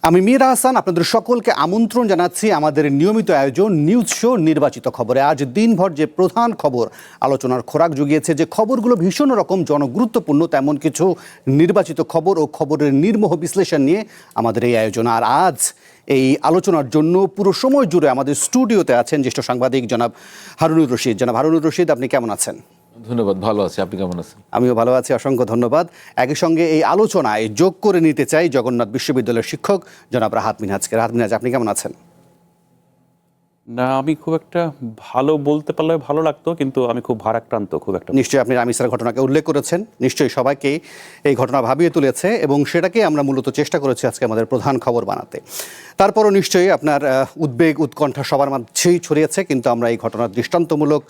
আমি মীর হাসান আপনাদের সকলকে আমন্ত্রণ জানাচ্ছি আমাদের নিয়মিত আয়োজন নিউজ শো নির্বাচিত খবরে। আজ দিনভর যে প্রধান খবর আলোচনার খোরাক জুগিয়েছে, যে খবরগুলো ভীষণ রকম জনগুরুত্বপূর্ণ, তেমন কিছু নির্বাচিত খবর ও খবরের নির্মোহ বিশ্লেষণ নিয়ে আমাদের এই আয়োজন। আর আজ এই আলোচনার জন্য পুরো সময় জুড়ে আমাদের স্টুডিওতে আছেন জ্যেষ্ঠ সাংবাদিক জনাব হারুনুর রশিদ। জনাব হারুনুর রশিদ, আপনি কেমন আছেন? ধন্যবাদ, ভালো আছি। আপনি কেমন আছেন? আমিও ভালো আছি, অসংখ্য ধন্যবাদ। একই সঙ্গে এই আলোচনায় যোগ করে নিতে চাই জগন্নাথ বিশ্ববিদ্যালয়ের শিক্ষক জনাব রাহাত মিনহাজকে। রাহাত মিনহাজ, আপনি কেমন আছেন? না, আমি খুব একটা ভালো বলতে পারলে ভালো লাগতো, কিন্তু আমি খুব ভারাক্রান্ত, খুব একটা। নিশ্চয়ই আপনি রামিসার ঘটনাকে উল্লেখ করেছেন, নিশ্চয়ই সবাইকে এই ঘটনা ভাবিয়ে তুলেছে এবং সেটাকে আমরা মূলত চেষ্টা করেছি আজকে আমাদের প্রধান খবর বানাতে। তারপরও নিশ্চয়ই আপনার উদ্বেগ উৎকণ্ঠা সবার মাঝেই ছড়িয়েছে, কিন্তু আমরা এই ঘটনার দৃষ্টান্তমূলক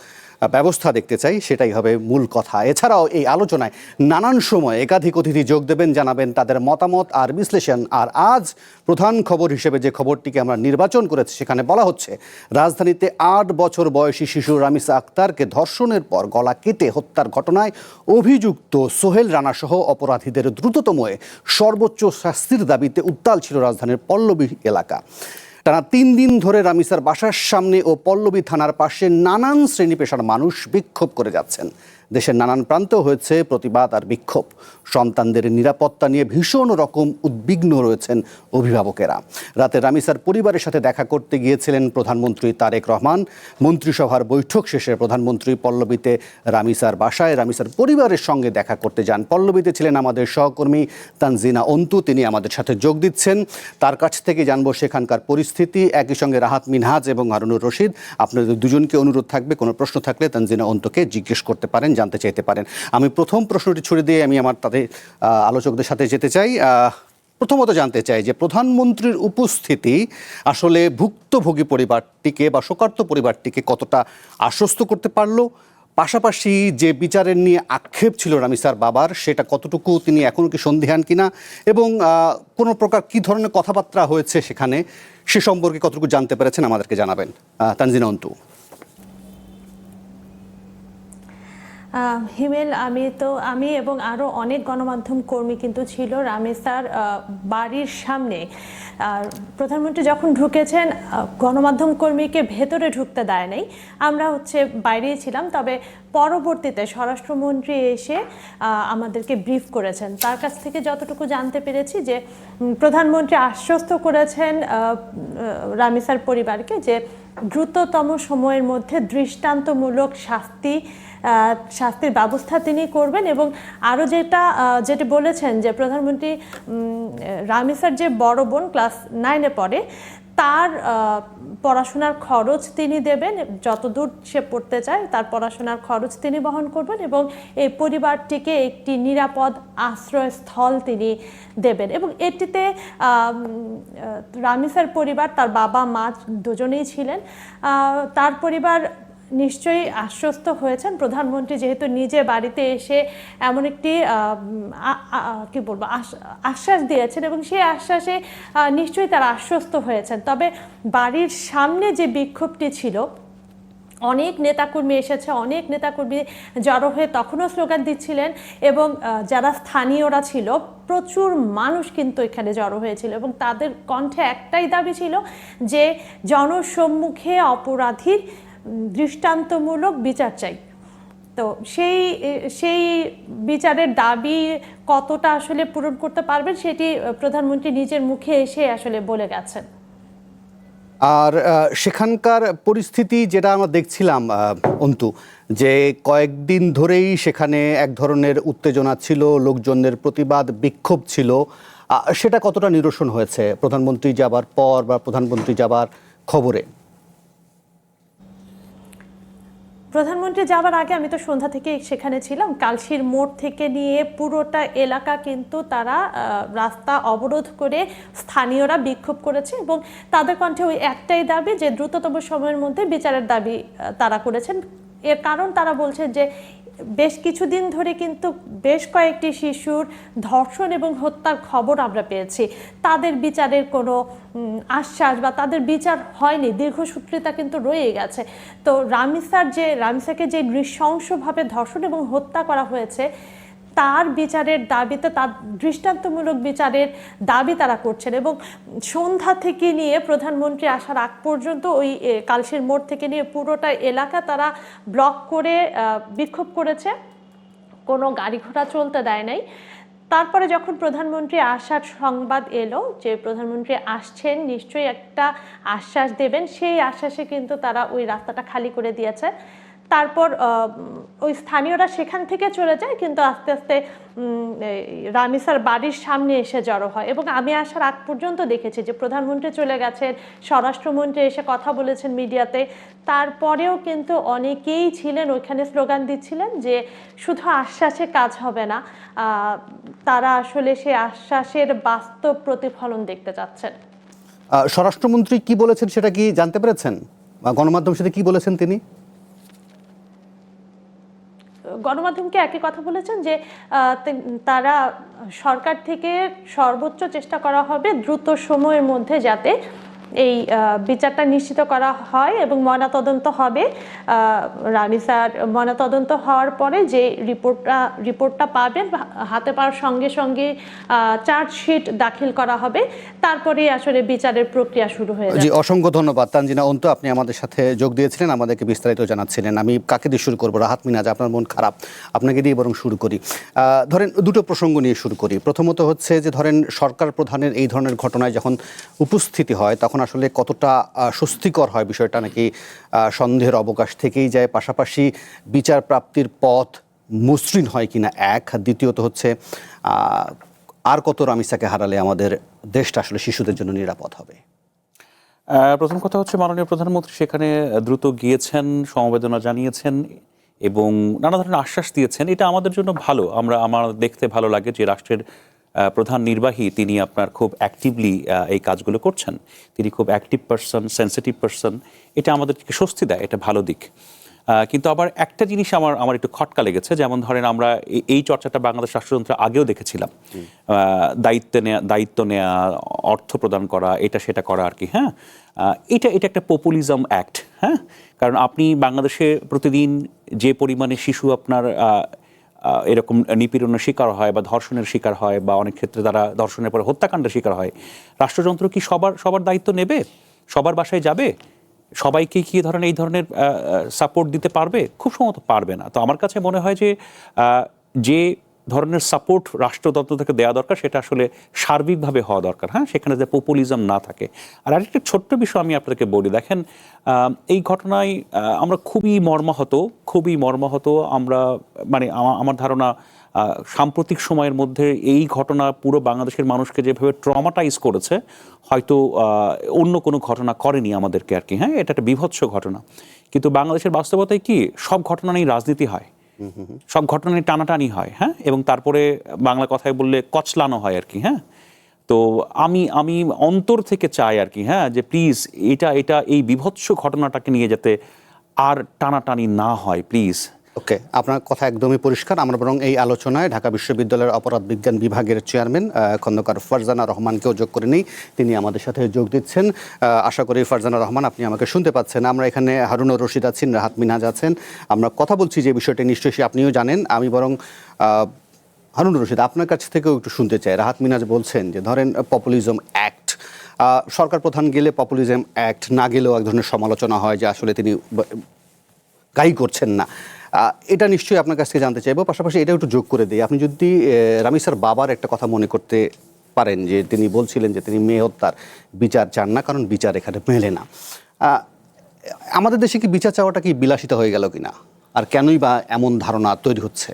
ব্যবস্থা দেখতে চাই, সেটাই হবে মূল কথা। এছাড়াও এই আলোচনায় নানান সময় একাধিক অতিথি যোগ দেবেন, জানাবেন তাদের মতামত আর বিশ্লেষণ। আর আজ প্রধান খবর হিসেবে যে খবরটিকে আমরা নির্বাচন করেছি, সেখানে বলা হচ্ছে রাজধানীতে 8 বছর বয়সী শিশু রামিসা আক্তারকে ধর্ষণের পর গলা কেটে হত্যার ঘটনায় অভিযুক্ত সোহেল রানা সহ অপরাধীদের দ্রুততম সর্বোচ্চ শাস্তির দাবিতে উত্তাল ছিল রাজধানীর পল্লবী এলাকা। টানা 3 দিন ধরে রামিসার বাসার সামনে ও পল্লবী থানার পাশে নানান শ্রেণী পেশার মানুষ বিক্ষোভ করে যাচ্ছেন। দেশের নানান প্রান্তেও হয়েছে প্রতিবাদ আর বিক্ষোভ। সন্তানদের নিরাপত্তা নিয়ে ভীষণ রকম উদ্বিগ্ন রয়েছেন অভিভাবকেরা। রাতে রামিসার পরিবারের সাথে দেখা করতে গিয়েছিলেন প্রধানমন্ত্রী তারেক রহমান। মন্ত্রিসভার বৈঠক শেষে প্রধানমন্ত্রী পল্লবীতে রামিসার বাসায় রামিসার পরিবারের সঙ্গে দেখা করতে যান। পল্লবীতে ছিলেন আমাদের সহকর্মী তানজিনা অন্তু, তিনি আমাদের সাথে যোগ দিচ্ছেন। তার কাছ থেকে জানবো সেখানকার পরিস্থিতি। একই সঙ্গে রাহাত মিনহাজ এবং হারুনুর রশিদ, আপনাদের দুজনকে অনুরোধ থাকবে কোনো প্রশ্ন থাকলে তানজিনা অন্তুকে জিজ্ঞেস করতে পারেন, জানতে চাইতে পারেন। আমি প্রথম প্রশ্নটি ছুড়ে দিয়ে আমি আমার তাদের আলোচকদের সাথে যেতে চাই। প্রথমত জানতে চাই যে প্রধানমন্ত্রীর উপস্থিতি আসলে ভুক্তভোগী পরিবারটিকে বা শোকার্ত পরিবারটিকে কতটা আশ্বস্ত করতে পারলো, পাশাপাশি যে বিচারের নিয়ে আক্ষেপ ছিল রামিসার বাবার, সেটা কতটুকু তিনি এখনও কি সন্দিহান কিনা, এবং কোনো প্রকার কী ধরনের কথাবার্তা হয়েছে সেখানে, সে সম্পর্কে কতটুকু জানতে পেরেছেন আমাদেরকে জানাবেন। তানজিনা অন্তু। হিমেল, আমি এবং আরও অনেক গণমাধ্যম কর্মী কিন্তু ছিল রামিসার বাড়ির সামনে। প্রধানমন্ত্রী যখন ঢুকেছেন, গণমাধ্যম কর্মীকে ভেতরে ঢুকতে দেয় নাই, আমরা বাইরেই ছিলাম। তবে পরবর্তীতে স্বরাষ্ট্রমন্ত্রী এসে আমাদেরকে ব্রিফ করেছেন। তার কাছ থেকে যতটুকু জানতে পেরেছি যে প্রধানমন্ত্রী আশ্বস্ত করেছেন রামিসার পরিবারকে যে দ্রুততম সময়ের মধ্যে দৃষ্টান্তমূলক শাস্তির ব্যবস্থা তিনি করবেন। এবং আরও যেটা বলেছেন যে প্রধানমন্ত্রী রামিসার যে বড় বোন ক্লাস 9-এ পড়ে, তার পড়াশোনার খরচ তিনি দেবেন, যতদূর সে পড়তে চায় তার পড়াশোনার খরচ তিনি বহন করবেন, এবং এই পরিবারটিকে একটি নিরাপদ আশ্রয়স্থল তিনি দেবেন। এবং এটিতে রামিসার পরিবার, তার বাবা মা দুজনেই ছিলেন, তার পরিবার নিশ্চয়ই আশ্বস্ত হয়েছেন। প্রধানমন্ত্রী যেহেতু নিজে বাড়িতে এসে এমন একটি আশ্বাস দিয়েছেন, এবং সেই আশ্বাসে নিশ্চয়ই তারা আশ্বস্ত হয়েছেন। তবে বাড়ির সামনে যে বিক্ষোভটি ছিল, অনেক নেতাকর্মী এসেছে, অনেক নেতাকর্মী জড়ো হয়ে তখনও স্লোগান দিচ্ছিলেন, এবং যারা স্থানীয়রা ছিল, প্রচুর মানুষ কিন্তু এখানে জড়ো হয়েছিল, এবং তাদের কণ্ঠে একটাই দাবি ছিল যে জনসম্মুখে অপরাধীর দৃষ্টান্তমূলক বিচার চাই। তো সেই বিচারের দাবি কতটা আসলে পূরণ করতে পারবেন, সেটি প্রধানমন্ত্রী নিজের মুখে এসে আসলে বলে গেছেন। আর সেখানকার পরিস্থিতি যেটা আমরা দেখছিলাম অন্তু, যে কয়েকদিন ধরেই সেখানে এক ধরনের উত্তেজনা ছিল, লোকজনের প্রতিবাদ বিক্ষোভ ছিল, সেটা কতটা নিরসন হয়েছে প্রধানমন্ত্রী যাবার পর বা প্রধানমন্ত্রী যাবার খবরে? প্রধানমন্ত্রী যাবার আগে আমি তো সন্ধ্যা থেকে সেখানে ছিলাম। কালশির মোড় থেকে নিয়ে পুরোটা এলাকা কিন্তু তারা রাস্তা অবরোধ করে স্থানীয়রা বিক্ষোভ করেছে, এবং তাদের কণ্ঠে ওই একটাই দাবি যে দ্রুততম সময়ের মধ্যে বিচারের দাবি তারা করেছেন। এর কারণ তারা বলছে যে বেশ কিছুদিন ধরে কিন্তু বেশ কয়েকটি শিশুর ধর্ষণ এবং হত্যার খবর আমরা পেয়েছি, তাদের বিচারের কোনো আশ্বাস বা তাদের বিচার হয়নি, দীর্ঘসূত্রিতা কিন্তু রয়ে গেছে। তো রামিসাকে যে নৃশংসভাবে ধর্ষণ এবং হত্যা করা হয়েছে, তার বিচারের দাবিতে, তার দৃষ্টান্তমূলক বিচারের দাবি তারা করছেন। এবং সন্ধ্যা থেকে নিয়ে প্রধানমন্ত্রী আসার আগ পর্যন্ত ওই কালশির মোড় থেকে নিয়ে পুরোটা এলাকা তারা ব্লক করে বিক্ষোভ করেছে, কোনো গাড়ি ঘোড়া চলতে দেয় নাই। তারপরে যখন প্রধানমন্ত্রী আসার সংবাদ এলো যে প্রধানমন্ত্রী আসছেন, নিশ্চয়ই একটা আশ্বাস দেবেন, সেই আশ্বাসে কিন্তু তারা ওই রাস্তাটা খালি করে দিয়েছে। তারপর ওই স্থানীয়রা সেখান থেকে চলে যায়, কিন্তু আস্তে আস্তে রামিসার বাড়ির সামনে এসে জড়ো হয়। এবং আমি আসার আগ পর্যন্ত দেখেছি যে প্রধানমন্ত্রী চলে গেছেন, স্বরাষ্ট্রমন্ত্রী এসে কথা বলেছেন মিডিয়াতে, তারপরেও কিন্তু অনেকেই ছিলেন ওইখানে, স্লোগান দিচ্ছিলেন যে শুধু আশ্বাসে কাজ হবে না, তারা আসলে সেই আশ্বাসের বাস্তব প্রতিফলন দেখতে চাচ্ছেন। স্বরাষ্ট্রমন্ত্রী কি বলেছেন সেটা কি জানতে পেরেছেন, বা গণমাধ্যমের সাথে কি বলেছেন তিনি? গণমাধ্যমকে একই কথা বলেছেন যে তারা সরকার থেকে সর্বোচ্চ চেষ্টা করা হবে দ্রুত সময়ের মধ্যে যাতে এই বিচারটা নিশ্চিত করা হয় এবং ময়নাতদন্ত হবে। রামিসার ময়নাতদন্ত হওয়ার পরে যে রিপোর্টটা পাবেন হাতে পাওয়ার সঙ্গে সঙ্গে চার্জশিট দাখিল করা হবে, তারপরে আসলে বিচারের প্রক্রিয়া শুরু হয়ে যাবে। জি, অসংখ্য ধন্যবাদ তানজিনা অন্তু, আপনি আমাদের সাথে যোগ দিয়েছিলেন, আমাদেরকে বিস্তারিত জানাচ্ছিলেন। আমি কাকে দিয়ে শুরু করবো? রাহাত মিনাজ, আপনার মন খারাপ, আপনাকে দিয়ে বরং শুরু করি। ধরেন দুটো প্রসঙ্গ নিয়ে শুরু করি। প্রথমত হচ্ছে যে ধরেন সরকার প্রধানের এই ধরনের ঘটনায় যখন উপস্থিতি হয় তখন আসলে কতটা স্বস্তিকর হয় বিষয়টা নাকি সন্দেহের অবকাশ থেকেই যায়। পাশাপাশি বিচার প্রাপ্তির পথ মসৃণ হয় কিনা এক, দ্বিতীয়ত হচ্ছে আর কত রামিসাকে হারালে আমাদের দেশটা আসলে শিশুদের জন্য নিরাপদ হবে? প্রথম কথা হচ্ছে মাননীয় প্রধানমন্ত্রী সেখানে দ্রুত গিয়েছেন, সমবেদনা জানিয়েছেন এবং নানা ধরনের আশ্বাস দিয়েছেন। এটা আমাদের জন্য ভালো, আমার দেখতে ভালো লাগে যে রাষ্ট্রের প্রধান নির্বাহী তিনি আপনার খুব অ্যাক্টিভলি এই কাজগুলো করছেন। তিনি খুব অ্যাক্টিভ পারসন, সেন্সিটিভ পারসন, এটা আমাদেরকে স্বস্তি দেয়, এটা ভালো দিক। কিন্তু আবার একটা জিনিস আমার একটু খটকা লেগেছে, যেমন ধরেন আমরা এই চর্চাটা বাংলাদেশ রাষ্ট্রযন্ত্র আগেও দেখেছিলাম, দায়িত্ব নেয়া, অর্থ প্রদান করা, এটা সেটা করা আর কি। হ্যাঁ, এটা একটা পপুলিজম অ্যাক্ট। হ্যাঁ, কারণ আপনি বাংলাদেশে প্রতিদিন যে পরিমাণে শিশু আপনার এরকম নিপীড়নের শিকার হয় বা ধর্ষণের শিকার হয় বা অনেক ক্ষেত্রে তারা ধর্ষণের পরে হত্যাকাণ্ডের শিকার হয়, রাষ্ট্রযন্ত্র কি সবার দায়িত্ব নেবে? সবার বাসায় যাবে? সবাইকে কি ধরেন এই ধরনের সাপোর্ট দিতে পারবে? খুব সম্ভবত পারবে না। তো আমার কাছে মনে হয় যে ধরনের সাপোর্ট রাষ্ট্রতন্ত্র থেকে দেওয়া দরকার সেটা আসলে সার্বিকভাবে হওয়া দরকার। হ্যাঁ, সেখানে যে পপুলিজম না থাকে। আর আরেকটা ছোট্ট বিষয় আমি আপনাদেরকে বলি, দেখেন এই ঘটনায় আমরা খুবই মর্মাহত। আমরা মানে আমার ধারণা সাম্প্রতিক সময়ের মধ্যে এই ঘটনা পুরো বাংলাদেশের মানুষকে যেভাবে ট্রমাটাইজ করেছে হয়তো অন্য কোনো ঘটনা করেনি আমাদেরকে আর কি। হ্যাঁ, এটা একটা বীভৎস ঘটনা, কিন্তু বাংলাদেশের বাস্তবতায় কি সব ঘটনা নিয়ে রাজনীতি হয়, সব ঘটনা নিয়ে টানাটানি হয়। হ্যাঁ, এবং তারপরে বাংলা কথায় বললে কচলানো হয় আর কি। হ্যাঁ, তো আমি অন্তর থেকে চাই আর কি, হ্যাঁ, যে প্লিজ এটা এই বীভৎস ঘটনাটাকে নিয়ে যাতে আর টানাটানি না হয়, প্লিজ। ওকে, আপনার কথা একদমই পরিষ্কার। আমরা বরং এই আলোচনায় ঢাকা বিশ্ববিদ্যালয়ের অপরাধ বিজ্ঞান বিভাগের চেয়ারম্যান খন্দকার ফারজানা রহমানকেও যোগ করে নিই, তিনি আমাদের সাথে যোগ দিচ্ছেন। আশা করি ফারজানা রহমান আপনি আমাকে শুনতে পাচ্ছেন। আমরা এখানে হারুনুর রশিদ আছেন, রাহাত মিনাজ আছেন, আমরা কথা বলছি যে বিষয়টি নিশ্চয়ই আপনিও জানেন। আমি বরং হারুনুর রশিদ আপনার কাছ থেকেও একটু শুনতে চাই। রাহাত মিনাজ বলছেন যে ধরেন পপুলিজম অ্যাক্ট, সরকার প্রধান গেলে পপুলিজম অ্যাক্ট, না গেলেও এক ধরনের সমালোচনা হয় যে আসলে তিনি গাই করছেন না। এটা নিশ্চয়ই আপনার কাছ থেকে জানতে চাইবো। পাশাপাশি এটাও একটু যোগ করে দিই, আপনি যদি রামিসার বাবার একটা কথা মনে করতে পারেন যে তিনি বলছিলেন যে তিনি মেয়ে হত্যার বিচার চান না, কারণ বিচার এখানে মেলে না। আমাদের দেশে কি বিচার চাওয়াটা কি বিলাসিতা হয়ে গেল কিনা, আর কেনই বা এমন ধারণা তৈরি হচ্ছে?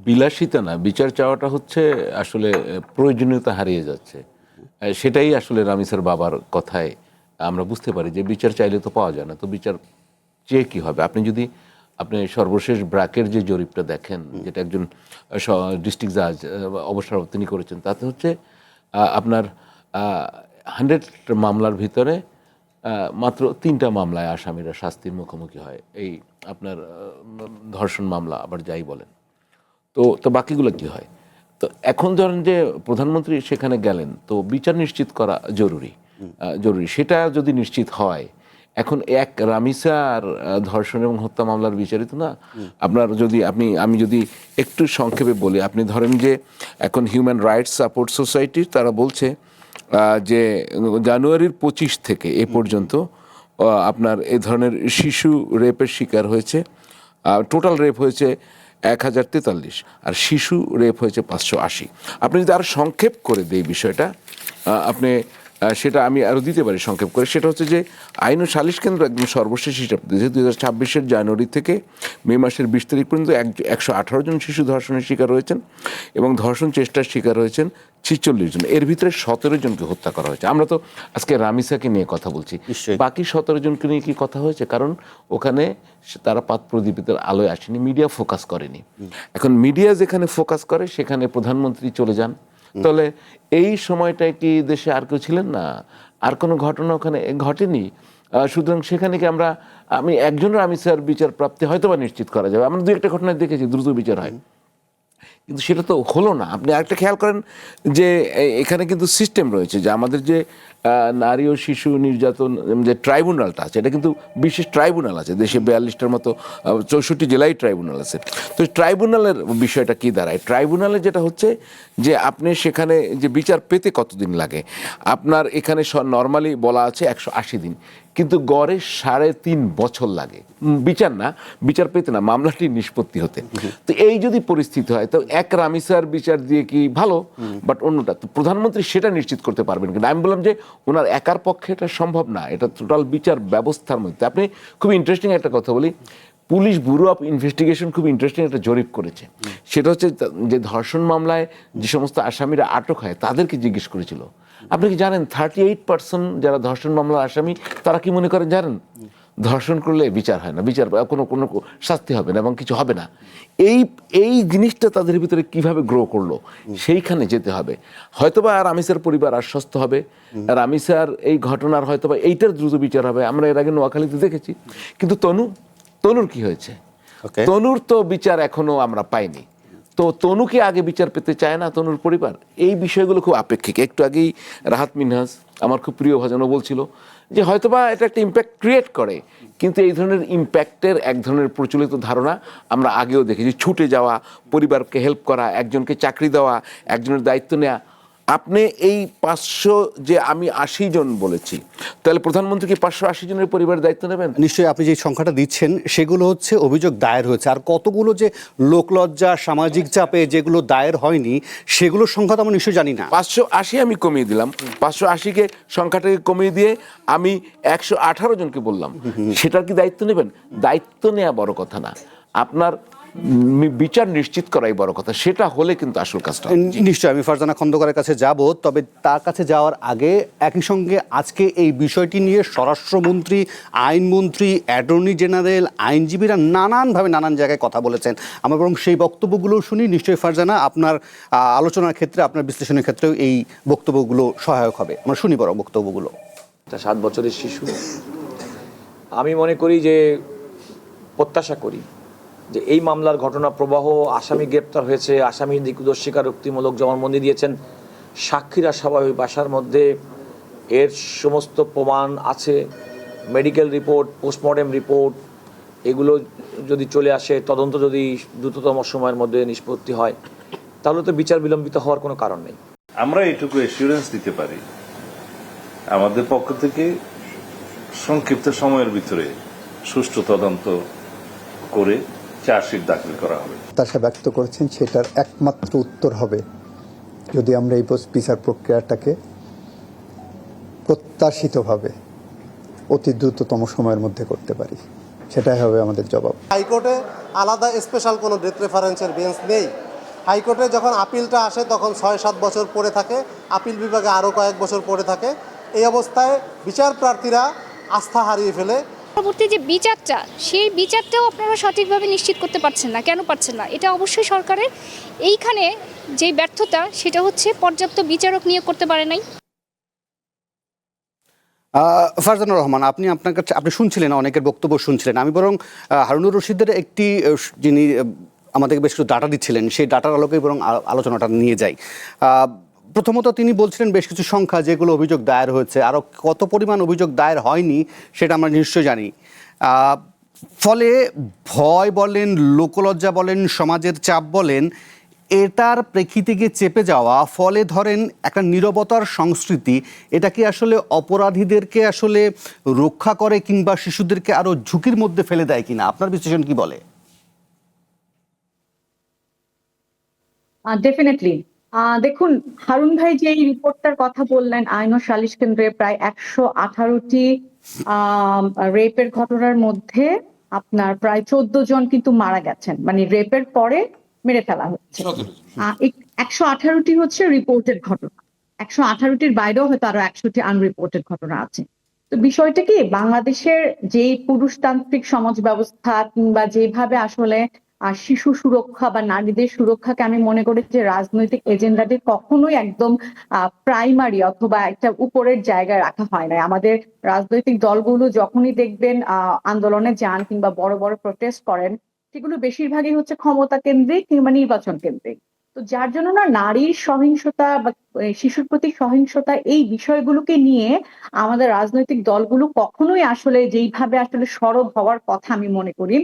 বিলাসিতা না, বিচার চাওয়াটা হচ্ছে আসলে প্রয়োজনীয়তা হারিয়ে যাচ্ছে। সেটাই আসলে রামিসার বাবার কথায় আমরা বুঝতে পারি যে বিচার চাইলে তো পাওয়া যায় না, তো বিচার চেয়ে কী হবে? আপনি সর্বশেষ ব্র্যাকের যে জরিপটা দেখেন, যেটা একজন ডিস্ট্রিক্ট জাজ অবসর তিনি করেছেন, তাতে হচ্ছে আপনার 100 মামলার ভিতরে মাত্র 3টা মামলায় আসামিরা শাস্তির মুখোমুখি হয়। এই আপনার ধর্ষণ মামলা আবার যাই বলেন, তো বাকিগুলো কি হয়? তো এখন ধরেন যে প্রধানমন্ত্রী সেখানে গেলেন, তো বিচার নিশ্চিত করা জরুরি। সেটা যদি নিশ্চিত হয় এখন এক রামিসার ধর্ষণ এবং হত্যা মামলার বিচারিত না। আপনার যদি আমি যদি একটু সংক্ষেপে বলি, আপনি ধরেন যে এখন হিউম্যান রাইটস সাপোর্ট সোসাইটি তারা বলছে যে জানুয়ারির 25 থেকে এ পর্যন্ত আপনার এই ধরনের শিশু রেপের শিকার হয়েছে, টোটাল রেপ হয়েছে 1043, আর শিশু রেপ হয়েছে 580। আপনি যদি আরো সংক্ষেপ করে দেই বিষয়টা, আপনি সেটা আমি আরো দিতে পারি সংক্ষেপ করে। সেটা হচ্ছে যে আইন ও সালিশ কেন্দ্র একদম সর্বশেষ হিসাব দিয়েছে 2026-এর জানুয়ারি থেকে মে মাসের 20 তারিখ পর্যন্ত 118 জন শিশু ধর্ষণের শিকার হয়েছেন এবং ধর্ষণ চেষ্টার শিকার হয়েছেন 46 জন। এর ভিতরে 17 জনকে হত্যা করা হয়েছে। আমরা তো আজকে রামিসাকে নিয়ে কথা বলছি, বাকি 17 জনকে নিয়ে কি কথা হয়েছে? কারণ ওখানে তারা পাত প্রদীপিতের আলোয় আসেনি, মিডিয়া ফোকাস করেনি। এখন মিডিয়া যেখানে ফোকাস করে সেখানে প্রধানমন্ত্রী চলে যান। তাহলে এই সময়টায় কি দেশে আর কেউ ছিলেন না? আর কোনো ঘটনা ওখানে ঘটেনি। সুতরাং সেখানে কি আমি একজনের রামিসার বিচার প্রাপ্তি হয়তো বা নিশ্চিত করা যাবে। আমরা দু একটা ঘটনায় দেখেছি দ্রুত বিচার হয়, কিন্তু সেটা তো হলো না। আপনি আরেকটা খেয়াল করেন যে এখানে কিন্তু সিস্টেম রয়েছে যে আমাদের যে নারী ও শিশু নির্যাতন যে ট্রাইব্যুনালটা আছে, এটা কিন্তু বিশেষ ট্রাইব্যুনাল আছে দেশে 42টার মতো, 64 জেলায় ট্রাইব্যুনাল আছে। তো ট্রাইব্যুনালের বিষয়টা কি দাঁড়ায়? ট্রাইব্যুনালে যেটা হচ্ছে যে আপনি সেখানে যে বিচার পেতে কতদিন লাগে, আপনার এখানে নর্মালি বলা আছে 180 দিন, কিন্তু গড়ে 3.5 বছর লাগে বিচার পেতে না, মামলাটি নিষ্পত্তি হতে। তো এই যদি পরিস্থিতি হয় তো এক রামিসার বিচার দিয়ে কি ভালো, বাট অন্যটা তো প্রধানমন্ত্রী সেটা নিশ্চিত করতে পারবেন কিনা। আমি বললাম যে ওনার একার পক্ষে এটা সম্ভব না, এটা টোটাল বিচার ব্যবস্থার মধ্যে। আপনি খুব ইন্টারেস্টিং একটা কথা বলি, পুলিশ ব্যুরো অফ ইনভেস্টিগেশন খুব ইন্টারেস্টিং একটা জরিপ করেছে। সেটা হচ্ছে যে ধর্ষণ মামলায় যে সমস্ত আসামিরা আটক হয় তাদেরকে জিজ্ঞেস করেছিল। আপনি কি জানেন 38% যারা ধর্ষণ মামলার আসামি তারা কি মনে করেন জানেন? ধর্ষণ করলে বিচার হয় না, বিচার কোনো শাস্তি হবে না এবং কিছু হবে না। এই জিনিসটা তাদের ভিতরে কিভাবে গ্রো করলো সেইখানে যেতে হবে। হয়তোবা আর রামিসার পরিবার আশ্বস্ত হবে, রামিসার এই ঘটনার হয়তোবা এইটার দ্রুত বিচার হবে। আমরা এর আগে নোয়াখালীতে দেখেছি। কিন্তু তনুর কি হয়েছে? তনুর তো বিচার এখনো আমরা পাইনি। তো তনুকে আগে বিচার পেতে চায় না তনুর পরিবার। এই বিষয়গুলো খুব আপেক্ষিক। একটু আগেই রাহাত মিনহাজ আমার খুব প্রিয় ভাজনও বলছিল যে হয়তোবা এটা একটা ইম্প্যাক্ট ক্রিয়েট করে, কিন্তু এই ধরনের ইম্প্যাক্টের এক ধরনের প্রচলিত ধারণা আমরা আগেও দেখেছি। ছুটে যাওয়া, পরিবারকে হেল্প করা, একজনকে চাকরি দেওয়া, একজনের দায়িত্ব নেওয়া। আপনি এই 500 যে আমি 80 জন বলেছি, তাহলে প্রধানমন্ত্রী কি 580 জনের পরিবারের দায়িত্ব নেবেন? নিশ্চয়ই আপনি যে সংখ্যাটা দিচ্ছেন সেগুলো হচ্ছে অভিযোগ দায়ের হয়েছে, আর কতগুলো যে লোকলজ্জা সামাজিক চাপে যেগুলো দায়ের হয়নি সেগুলোর সংখ্যা তো আমরা নিশ্চয়ই জানি না। 580 আমি কমিয়ে দিলাম, 580কে সংখ্যাটাকে কমিয়ে দিয়ে আমি 118 জনকে বললাম। সেটার কি দায়িত্ব নেবেন? দায়িত্ব নেওয়া বড় কথা না, আপনার বিচার নিশ্চিত করাই বড় কথা। সেটা হলে কিন্তু আসল কাজটা। নিশ্চয়ই আমি ফারজানা খন্দকারের কাছে যাব, তবে তার কাছে যাওয়ার আগে একই সঙ্গে আজকে এই বিষয়টি নিয়ে স্বরাষ্ট্রমন্ত্রী, আইনমন্ত্রী, অ্যাটর্নি জেনারেল, আইনজীবীরা নানানভাবে নানান জায়গায় কথা বলেছেন। আমরা বরং সেই বক্তব্যগুলো শুনি। নিশ্চয়ই ফারজানা আপনার আলোচনার ক্ষেত্রে, আপনার বিশ্লেষণের ক্ষেত্রেও এই বক্তব্যগুলো সহায়ক হবে। আমরা শুনি বরং বক্তব্যগুলো। 7 বছরের শিশু, আমি মনে করি যে প্রত্যাশা করি যে এই মামলার ঘটনা প্রবাহ, আসামি গ্রেপ্তার হয়েছে, আসামি নির্দোষ স্বীকারোক্তিমূলক জবানবন্দি দিয়েছেন, সাক্ষীরা সবাই ওই বাসার মধ্যে, এর সমস্ত প্রমাণ আছে, মেডিকেল রিপোর্ট, পোস্টমর্টেম রিপোর্ট, এগুলো যদি চলে আসে, তদন্ত যদি দ্রুততম সময়ের মধ্যে নিষ্পত্তি হয়, তাহলে তো বিচার বিলম্বিত হওয়ার কোনো কারণ নেই। আমরা এটুকু অ্যাসিউরেন্স দিতে পারি, আমাদের পক্ষ থেকে সংক্ষিপ্ত সময়ের ভিতরে সুষ্ঠু তদন্ত করে চার্জশিট দাখিল করা হবে। প্রত্যাশা ব্যক্ত করেছেন, সেটার একমাত্র উত্তর হবে যদি আমরা এই বিচার প্রক্রিয়াটাকে প্রত্যাশিতভাবে অতি দ্রুততম সময়ের মধ্যে করতে পারি। সেটাই হবে আমাদের জবাব। হাইকোর্টে আলাদা স্পেশাল কোনো ডেথ রেফারেন্সের বেঞ্চ নেই। হাইকোর্টে যখন আপিলটা আসে তখন 6-7 বছর পড়ে থাকে, আপিল বিভাগে আরও কয়েক বছর পড়ে থাকে। এই অবস্থায় বিচার প্রার্থীরা আস্থা হারিয়ে ফেলে। পরবর্তী যে বিচারটা, সেই বিচারটাও আপনারা সঠিকভাবে নিশ্চিত করতে পারছেন না। কেন পারছেন না? এটা অবশ্যই সরকারের এইখানে যে ব্যর্থতা, সেটা হচ্ছে পর্যাপ্ত বিচারক নিয়োগ করতে পারে নাই। ফারজানুর রহমান, আপনার কাছে আপনি শুনছিলেন, অনেকের বক্তব্য শুনছিলেন। আমি বরং হারুনুর রশিদের একটি, যিনি আমাদেরকে বেশ কিছু ডাটা দিচ্ছিলেন, সেই ডাটার আলোকেই বরং আলোচনাটা নিয়ে যাই। প্রথমত তিনি বলছিলেন বেশ কিছু সংখ্যা যেগুলো অভিযোগ দায়ের হয়েছে, আরও কত পরিমাণ অভিযোগ দায়ের হয়নি সেটা আমরা নিশ্চয়ই জানি। ফলে ভয় বলেন, লোকলজ্জা বলেন, সমাজের চাপ বলেন, এটার প্রেক্ষিতে গিয়ে চেপে যাওয়া, ফলে ধরেন একটা নীরবতার সংস্কৃতি, এটা কি আসলে অপরাধীদেরকে আসলে রক্ষা করে কিংবা শিশুদেরকে আরও ঝুঁকির মধ্যে ফেলে দেয় কিনা? আপনার বিশ্লেষণ কি বলে? ডেফিনেটলি। দেখুন, হারুন ভাই যে এই রিপোর্টটার কথা বললেন, আইন ও সালিশ কেন্দ্রে প্রায় 118টি রেপের ঘটনার মধ্যে আপনার প্রায় 14 জন কিন্তু মারা গেছেন, মানে রেপের পরে মেরে ফেলা হচ্ছে। 118টি হচ্ছে রিপোর্টেড ঘটনা, 118টির বাইরেও হয়তো আরো 100টি আনরিপোর্টেড ঘটনা আছে। তো বিষয়টা কি, বাংলাদেশের যে পুরুষতান্ত্রিক সমাজ ব্যবস্থা কিংবা যেভাবে আসলে শিশু সুরক্ষা বা নারীদের সুরক্ষাকে আমি মনে করি যে রাজনৈতিক এজেন্ডাতে কখনোই একদম প্রাইমারি অথবা একটা উপরের জায়গায় রাখা হয় না। আমাদের রাজনৈতিক দলগুলো যখনই দেখবেন আন্দোলনে যান কিংবা বড় বড় প্রোটেস্ট করেন, সেগুলো বেশিরভাগই হচ্ছে ক্ষমতা কেন্দ্রিক কিংবা নির্বাচন কেন্দ্রিক। তো যার জন্য না নারীর সহিংসতা বা শিশুর প্রতি সহিংসতা এই বিষয়গুলোকে নিয়ে আমাদের রাজনৈতিক দলগুলো কখনোই আসলে যেইভাবে আসলে সরব হওয়ার কথা আমি মনে করি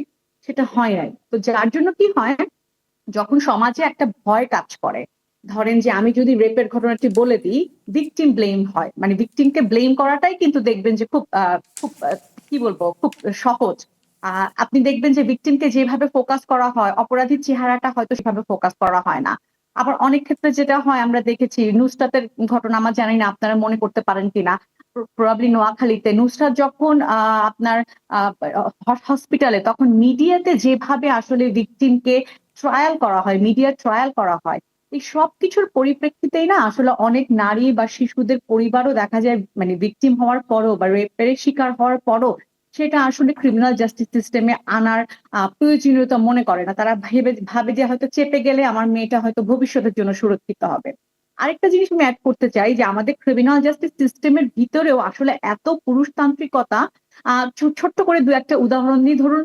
সেটা হয় নাই। তো যার জন্য কি হয়, যখন সমাজে একটা ভয় কাজ করে, ধরেন যে আমি যদি রেপের ঘটনাটি বলে দিই, ভিকটিম ব্লেম হয়, মানে ভিকটিমকে ব্লেম করাটাই কিন্তু দেখবেন যে খুব কি বলবো, খুব সহজ। আপনি দেখবেন যে ভিকটিমকে যেভাবে ফোকাস করা হয়, অপরাধীর চেহারাটা হয়তো সেভাবে ফোকাস করা হয় না। আবার অনেক ক্ষেত্রে যেটা হয় আমরা দেখেছি, নুসরাতের ঘটনা, আমার জানি না আপনারা মনে করতে পারেন কিনা, প্রবাবলি নোয়াখালীতে নুসরাত যখন আপনার হসপিটালে, তখন মিডিয়াতে যেভাবে আসলে ভিকটিমকে ট্রায়াল করা হয়, মিডিয়া ট্রায়াল করা হয়, এই সব কিছুর পরিপ্রেক্ষিতেই না আসলে অনেক নারী বা শিশুদের পরিবারও দেখা যায় মানে ভিকটিম হওয়ার পরও বা রেপের শিকার হওয়ার পরও সেটা আসলে ক্রিমিনাল জাস্টিস সিস্টেমে আনার প্রয়োজনীয়তা মনে করে না। তারা ভাবে যে হয়তো চেপে গেলে আমার মেয়েটা হয়তো ভবিষ্যতের জন্য সুরক্ষিত হবে। আরেকটা জিনিস আমি অ্যাড করতে চাই যে আমাদের ক্রিমিনাল জাস্টিস সিস্টেমের ভিতরেও আসলে এত পুরুষতান্ত্রিকতা। ছোট্ট করে দু একটা উদাহরণ দিই। ধরুন,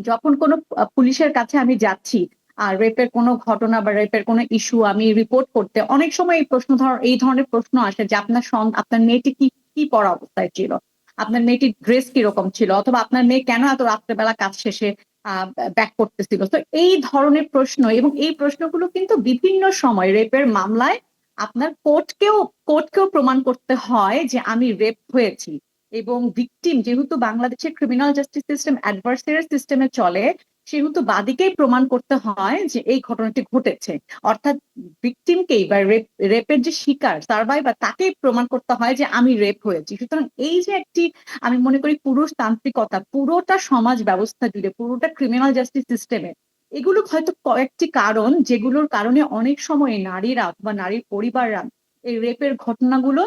যখন কোনো পুলিশের কাছে আমি যাচ্ছি আর রেপের কোনো ঘটনা বা রেপের কোনো ইস্যু আমি রিপোর্ট করতে, অনেক সময় এই ধরনের প্রশ্ন আসে যে আপনার মেয়েটি কি পড়া অবস্থায় ছিল, আপনার মেয়েটির ড্রেস কিরকম ছিল, অথবা আপনার মেয়ে কেন এত রাত্রেবেলা কাজ শেষে ব্যাক করতেছিল। তো এই ধরনের প্রশ্ন, এবং এই প্রশ্নগুলো কিন্তু বিভিন্ন সময় রেপের মামলায় আপনার কোর্টকেও প্রমাণ করতে হয় যে আমি রেপ হয়েছি। এবং ভিকটিম যেহেতু বাংলাদেশের ক্রিমিনাল জাস্টিস সিস্টেম অ্যাডভার্সারি সিস্টেমে চলে, সেহেতু বাদীকেই প্রমাণ করতে হয় যে এই ঘটনাটি ঘটেছে। অর্থাৎ ভিকটিমকেই বা রেপের যে শিকার সার্ভাইভার, তাকেই প্রমাণ করতে হয় যে আমি রেপ হয়েছি। সুতরাং এই যে একটি, আমি মনে করি পুরুষতান্ত্রিকতা পুরোটা সমাজ ব্যবস্থা জুড়ে, পুরোটা ক্রিমিনাল জাস্টিস সিস্টেমে, এগুলো হয়তো কয়েকটি কারণ যেগুলোর কারণে অনেক সময় নারীরা বা নারীর পরিবাররা এই রেপের ঘটনাগুলো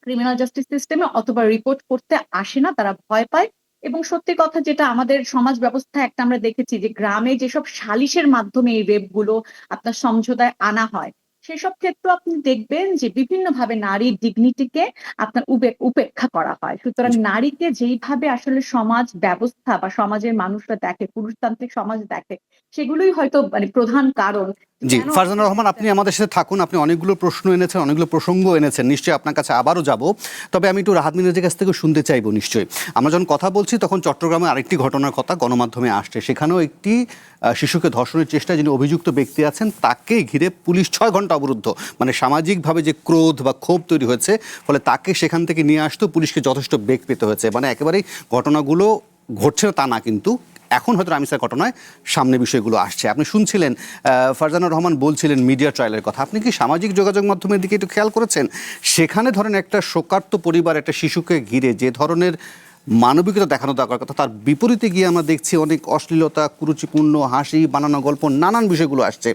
ক্রিমিনাল জাস্টিস সিস্টেমে অথবা রিপোর্ট করতে আসে না, তারা ভয় পায়। এবং সত্যি কথা যেটা, আমাদের সমাজ ব্যবস্থায় একটা আমরা দেখেছি যে গ্রামে যেসব সালিশের মাধ্যমে এই রেপ গুলো আপনার সমঝোতায় আনা হয়, সেসব ক্ষেত্রে আপনি দেখবেন যে বিভিন্নভাবে নারীর ডিগনিটিকে আপনার উপেক্ষা করা হয়। সুতরাং নারীকে যেইভাবে আসলে সমাজ ব্যবস্থা বা সমাজের মানুষরা দেখে, পুরুষতান্ত্রিক সমাজ দেখে, সেগুলোই হয়তো মানে প্রধান কারণ। জি, ফারজানা রহমান, আপনি আমাদের সাথে থাকুন। আপনি অনেকগুলো প্রশ্ন এনেছেন, অনেকগুলো প্রসঙ্গ এনেছেন, নিশ্চয়ই আপনার কাছে আবারও যাব। তবে আমি একটু রাহাত মিনাজের কাছ থেকে শুনতে চাইবো। নিশ্চয়ই আমরা যখন কথা বলছি তখন চট্টগ্রামে আরেকটি ঘটনার কথা গণমাধ্যমে আসছে, সেখানেও একটি শিশুকে ধর্ষণের চেষ্টায় যিনি অভিযুক্ত ব্যক্তি আছেন তাকে ঘিরে পুলিশ 6 ঘন্টা অবরুদ্ধ, মানে সামাজিকভাবে যে ক্রোধ বা ক্ষোভ তৈরি হয়েছে, ফলে তাকে সেখান থেকে নিয়ে আসতেও পুলিশকে যথেষ্ট বেগ পেতে হয়েছে। মানে একেবারেই ঘটনাগুলো ঘটছে না তা না, কিন্তু এখন হয়তো রামিসার ঘটনায় সামনে বিষয়গুলো আসছে। আপনি শুনছিলেন ফারজানা রহমান বলছিলেন মিডিয়া ট্রায়ালের কথা। আপনি কি সামাজিক যোগাযোগ মাধ্যমের দিকে একটু খেয়াল করেছেন? সেখানে ধরেন একটা শোকার্ত পরিবার একটা শিশুকে ঘিরে যে ধরনের মানবিকতা দেখানো দরকার কথা, তার বিপরীতে গিয়ে আমরা দেখছি অনেক অশ্লীলতা, কুরুচিপূর্ণ হাসি, বানানো গল্প, নানান বিষয়গুলো আসছে।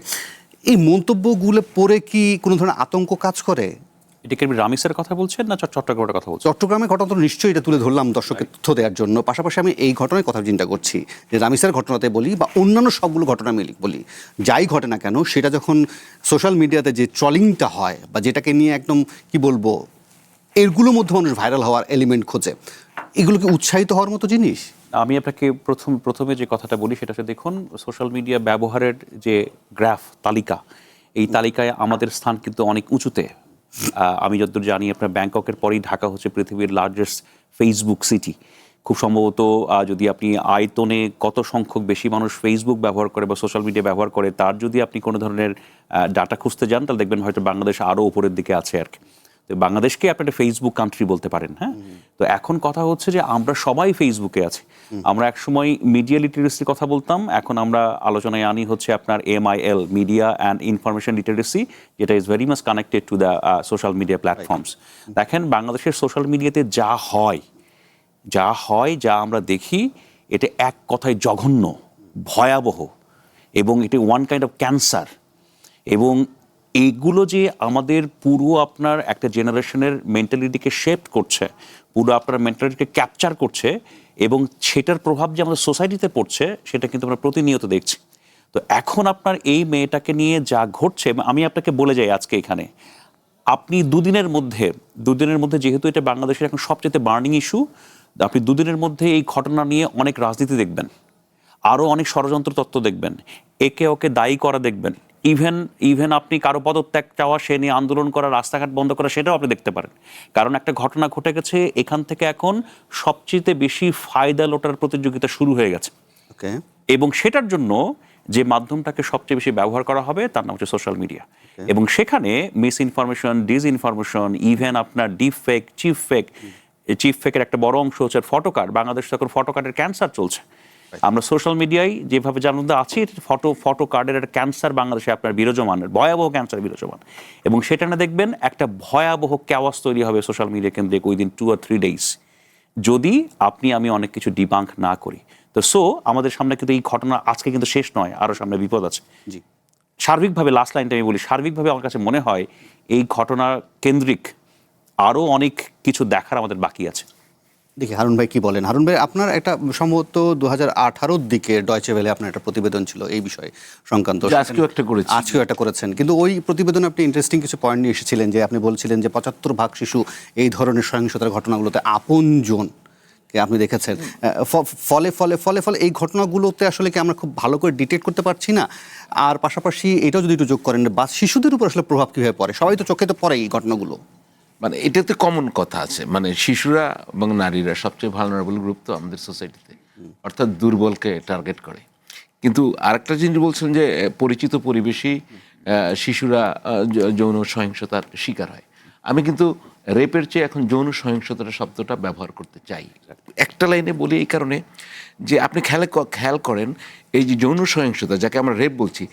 এই মন্তব্যগুলো পড়ে কি কোনো ধরনের আতঙ্ক কাজ করে? এটা কি রামিসের কথা বলছেন না চট্টগ্রামের কথা বলছেন? চট্টগ্রামের ঘটনা তো নিশ্চয়ই এটা তুলে ধরলাম দর্শকের তথ্য দেওয়ার জন্য। পাশাপাশি আমি এই ঘটনার কথা চিন্তা করছি যে রামিসের ঘটনাতে বলি বা অন্যান্য সবগুলো ঘটনা বলি, যাই ঘটে না কেন, সেটা যখন সোশ্যাল মিডিয়াতে যে ট্রলিংটা হয় বা যেটাকে নিয়ে একদম কি বলবো, এগুলোর মধ্যে মানুষ ভাইরাল হওয়ার এলিমেন্ট খোঁজে, এগুলো কি উৎসাহিত হওয়ার মতো জিনিস? আমি আপনাকে প্রথমে যে কথাটা বলি সেটা হচ্ছে, দেখুন, সোশ্যাল মিডিয়া ব্যবহারের যে গ্রাফ তালিকা, এই তালিকায় আমাদের স্থান কিন্তু অনেক উঁচুতে। আমি যতদূর জানি আপনার ব্যাংককের পরেই ঢাকা হচ্ছে পৃথিবীর লার্জেস্ট ফেসবুক সিটি। খুব সম্ভবত যদি আপনি আয়তনে কত সংখ্যক বেশি মানুষ ফেসবুক ব্যবহার করে বা সোশ্যাল মিডিয়া ব্যবহার করে তার যদি আপনি কোনো ধরনের ডাটা খুঁজতে যান, তাহলে দেখবেন হয়তো বাংলাদেশ আরও উপরের দিকে আছে আর কি। তো বাংলাদেশকে আপনি একটা ফেসবুক কান্ট্রি বলতে পারেন। হ্যাঁ, তো এখন কথা হচ্ছে যে আমরা সবাই ফেসবুকে আছি। আমরা একসময় মিডিয়া লিটারেসির কথা বলতাম, এখন আমরা আলোচনায় আনি হচ্ছে আপনার MIL, media and information literacy, যেটা is very much connected to the social media platforms. দেখেন বাংলাদেশের সোশ্যাল মিডিয়াতে যা হয়, যা আমরা দেখি, এটা এক কথায় জঘন্য, ভয়াবহ, এবং এটি ওয়ান কাইন্ড অফ ক্যান্সার। এবং এইগুলো যে আমাদের পুরো আপনার একটা জেনারেশনের মেন্টালিটিকে শেপ করছে, পুরো আপনার মেন্টালিটিকে ক্যাপচার করছে, এবং সেটার প্রভাব যে আমাদের সোসাইটিতে পড়ছে সেটা কিন্তু আমরা প্রতিনিয়ত দেখছি। তো এখন আপনার এই মেয়েটাকে নিয়ে যা ঘটছে, আমি আপনাকে বলে যাই আজকে এখানে, আপনি দুদিনের মধ্যে যেহেতু এটা বাংলাদেশের এখন সবচেয়ে বার্নিং ইস্যু, আপনি দুদিনের মধ্যে এই ঘটনা নিয়ে অনেক রাজনীতি দেখবেন, আরও অনেক ষড়যন্ত্র তত্ত্ব দেখবেন, একে ওকে দায়ী করা দেখবেন, ইভেন আপনি কারো পদত্যাগ চাওয়া, সে নিয়ে আন্দোলন করা, রাস্তাঘাট বন্ধ করা, সেটাও আপনি দেখতে পারেন। কারণ একটা ঘটনা ঘটে গেছে, এখান থেকে এখন সবচেয়ে বেশি ফায়দা লোটার প্রতিযোগিতা শুরু হয়ে গেছে। এবং সেটার জন্য যে মাধ্যমটাকে সবচেয়ে বেশি ব্যবহার করা হবে তার নাম হচ্ছে সোশ্যাল মিডিয়া। এবং সেখানে মিস ইনফরমেশন, ডিসইনফরমেশন, ইভেন আপনার ডিপ ফেক, চিফ ফেকের একটা বড় অংশ হচ্ছে ফটোকার্ড। বাংলাদেশে এখন ফটোকার্ডের ক্যান্সার চলছে। আমরা সোশ্যাল মিডিয়ায় যেভাবে জানাতে আছি, ফটো কার্ডের একটা ক্যান্সার বাংলাদেশে আপনার বিরাজমানের, ভয়াবহ ক্যান্সার বিরাজমান। এবং সেটা না দেখবেন একটা ভয়াবহ ক্যাওয়াস তৈরি হবে সোশ্যাল মিডিয়া কেন্দ্রিক উইদিন 2 or 3 days, যদি আমি অনেক কিছু ডিবাঙ্ক না করি। তো আমাদের সামনে কিন্তু এই ঘটনা আজকে কিন্তু শেষ নয়, আরও সামনে বিপদ আছে। জি, সার্বিকভাবে লাস্ট লাইনটা আমি বলি, সার্বিকভাবে আমার কাছে মনে হয় এই ঘটনা কেন্দ্রিক আরও অনেক কিছু দেখার আমাদের বাকি আছে। দেখি হারুন ভাই কি বলেন। হারুন ভাই, আপনার একটা সম্ভবত 2018-র দিকে ডয়চে ভেলে আপনার একটা প্রতিবেদন ছিল এই বিষয়ে সংক্রান্ত, আজকেও একটা করেছেন, কিন্তু ওই প্রতিবেদনে আপনি ইন্টারেস্টিং কিছু পয়েন্ট নিয়ে এসেছিলেন, যে আপনি বলছিলেন যে 75% শিশু এই ধরনের সহিংসতার ঘটনাগুলোতে আপনজন আপনি দেখেছেন। ফলে এই ঘটনাগুলোতে আসলে কি আমরা খুব ভালো করে ডিটেক্ট করতে পারছি না? আর পাশাপাশি এটাও যদি একটু যোগ করেন, বা শিশুদের উপর আসলে প্রভাব কীভাবে পড়ে? সবাই তো চোখে তো পড়ে এই ঘটনাগুলো। মানে এটাতে কমন কথা আছে, মানে শিশুরা এবং নারীরা সবচেয়ে ভালনারেবল গ্রুপ তো আমাদের সোসাইটিতে, অর্থাৎ দুর্বলকে টার্গেট করে। কিন্তু আরেকটা জিনিস বলছেন যে পরিচিত পরিবেশেই শিশুরা যৌন সহিংসতার শিকার হয়। আমি কিন্তু রেপের চেয়ে এখন যৌন সহিংসতার শব্দটা ব্যবহার করতে চাই। একটা লাইনে বলি এই কারণে যে আপনি খেয়াল করেন, এই যে যৌন সহিংসতা, যাকে আমরা রেপ বলছি,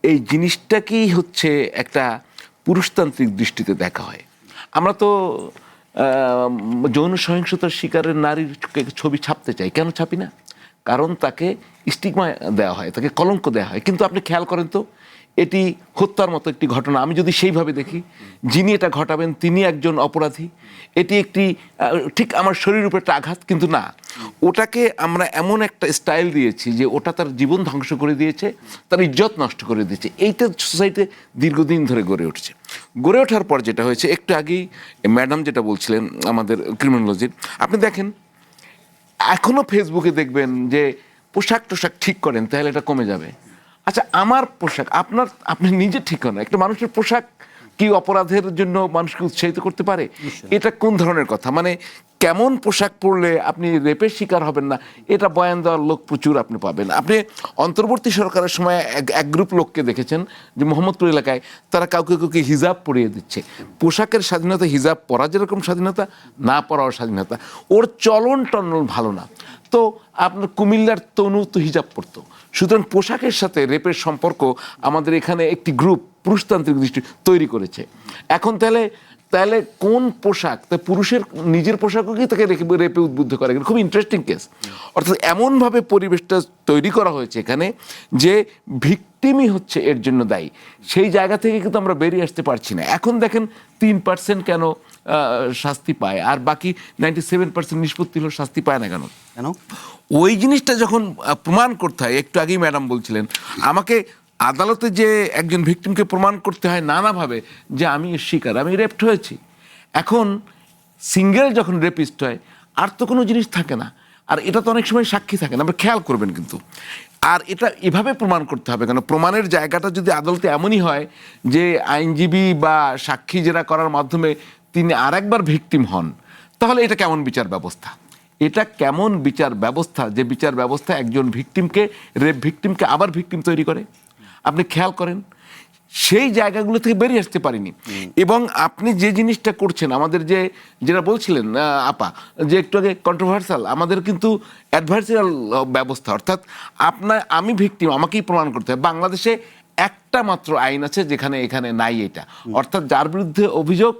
এই জিনিসটাকেই হচ্ছে একটা পুরুষতান্ত্রিক দৃষ্টিতে দেখা হয়। আমরা তো যৌন সহিংসতার শিকারের নারীর ছবি ছাপতে চাই, কেন ছাপি না? কারণ তাকে স্টিগমা দেওয়া হয়, তাকে কলঙ্ক দেওয়া হয়। কিন্তু আপনি খেয়াল করেন তো, এটি হত্যার মতো একটি ঘটনা। আমি যদি সেইভাবে দেখি, যিনি এটা ঘটাবেন তিনি একজন অপরাধী, এটি একটি ঠিক আমার শরীরের উপর একটা আঘাত, কিন্তু না, ওটাকে আমরা এমন একটা স্টাইল দিয়েছি যে ওটা তার জীবন ধ্বংস করে দিয়েছে, তার ইজ্জত নষ্ট করে দিয়েছে। এইটা সোসাইটিতে দীর্ঘদিন ধরে গড়ে উঠছে। গড়ে ওঠার পর যেটা হয়েছে, একটু আগেই ম্যাডাম যেটা বলছিলেন আমাদের ক্রিমিনোলজির, আপনি দেখেন এখনও ফেসবুকে দেখবেন যে পোশাক টোশাক ঠিক করেন তাহলে এটা কমে যাবে। আচ্ছা, আমার পোশাক আপনি নিজে ঠিক হন, একটা মানুষের পোশাক কি অপরাধের জন্য মানুষকে উৎসাহিত করতে পারে? এটা কোন ধরনের কথা? মানে কেমন পোশাক পরলে আপনি রেপের শিকার হবেন না, এটা বয়ান দেওয়ার লোক প্রচুর আপনি পাবেন। আপনি অন্তর্বর্তী সরকারের সময় এক গ্রুপ লোককে দেখেছেন যে মোহাম্মদপুর এলাকায় তারা কাউকে হিজাব পরিয়ে দিচ্ছে। পোশাকের স্বাধীনতা, হিজাব পরা যেরকম স্বাধীনতা, না পরাও স্বাধীনতা। ওর চলন টলন ভালো না। তো আপনার কুমিল্লার তনু তো হিজাব পরতো। সুতরাং পোশাকের সাথে রেপের সম্পর্ক আমাদের এখানে একটি গ্রুপ পুরুষতান্ত্রিক দৃষ্টি তৈরি করেছে। এখন তাহলে কোন পোশাক, তা পুরুষের নিজের পোশাকও কি তাকে রেপে উদ্বুদ্ধ করে? খুব ইন্টারেস্টিং কেস। অর্থাৎ এমনভাবে পরিবেশটা তৈরি করা হয়েছে এখানে যে ভিকটিমই হচ্ছে এর জন্য দায়ী। সেই জায়গা থেকে কিন্তু আমরা বেরিয়ে আসতে পারছি না। এখন দেখেন 3% কেন শাস্তি পায়, আর বাকি 97% নিষ্পত্তি হলো শাস্তি পায় না কেন? ওই জিনিসটা যখন প্রমাণ করতে হয়, একটু আগেই ম্যাডাম বলছিলেন, আমাকে আদালতে যে একজন ভিকটিমকে প্রমাণ করতে হয় নানাভাবে যে আমি শিকার, আমি রেপড হয়েছি। এখন সিঙ্গেল যখন রেপিস্ট হয় আর তো কোনো জিনিস থাকে না, আর এটা তো অনেক সময় সাক্ষী থাকে না। আমরা খেয়াল করবেন কিন্তু আর এটা এভাবে প্রমাণ করতে হবে, কেন প্রমাণের জায়গাটা যদি আদালতে এমনই হয় যে আইনজীবী বা সাক্ষী জেরা করার মাধ্যমে তিনি আরেকবার ভিকটিম হন, তাহলে এটা কেমন বিচার ব্যবস্থা? এটা কেমন বিচার ব্যবস্থা যে বিচার ব্যবস্থা একজন ভিকটিমকে, রেপ ভিকটিমকে আবার ভিকটিম তৈরি করে? আপনি খেয়াল করেন সেই জায়গাগুলো থেকে বেরিয়ে আসতে পারিনি। এবং আপনি যে জিনিসটা করছেন, আমাদের যেটা বলছিলেন আপা, যে একটু আগে কন্ট্রোভার্সাল, আমাদের কিন্তু অ্যাডভার্সারিয়াল ব্যবস্থা, অর্থাৎ আমি ভিকটিম, আমাকেই প্রমাণ করতে হবে। বাংলাদেশে একটা মাত্র আইন আছে যেখানে এখানে নাই এটা, অর্থাৎ যার বিরুদ্ধে অভিযোগ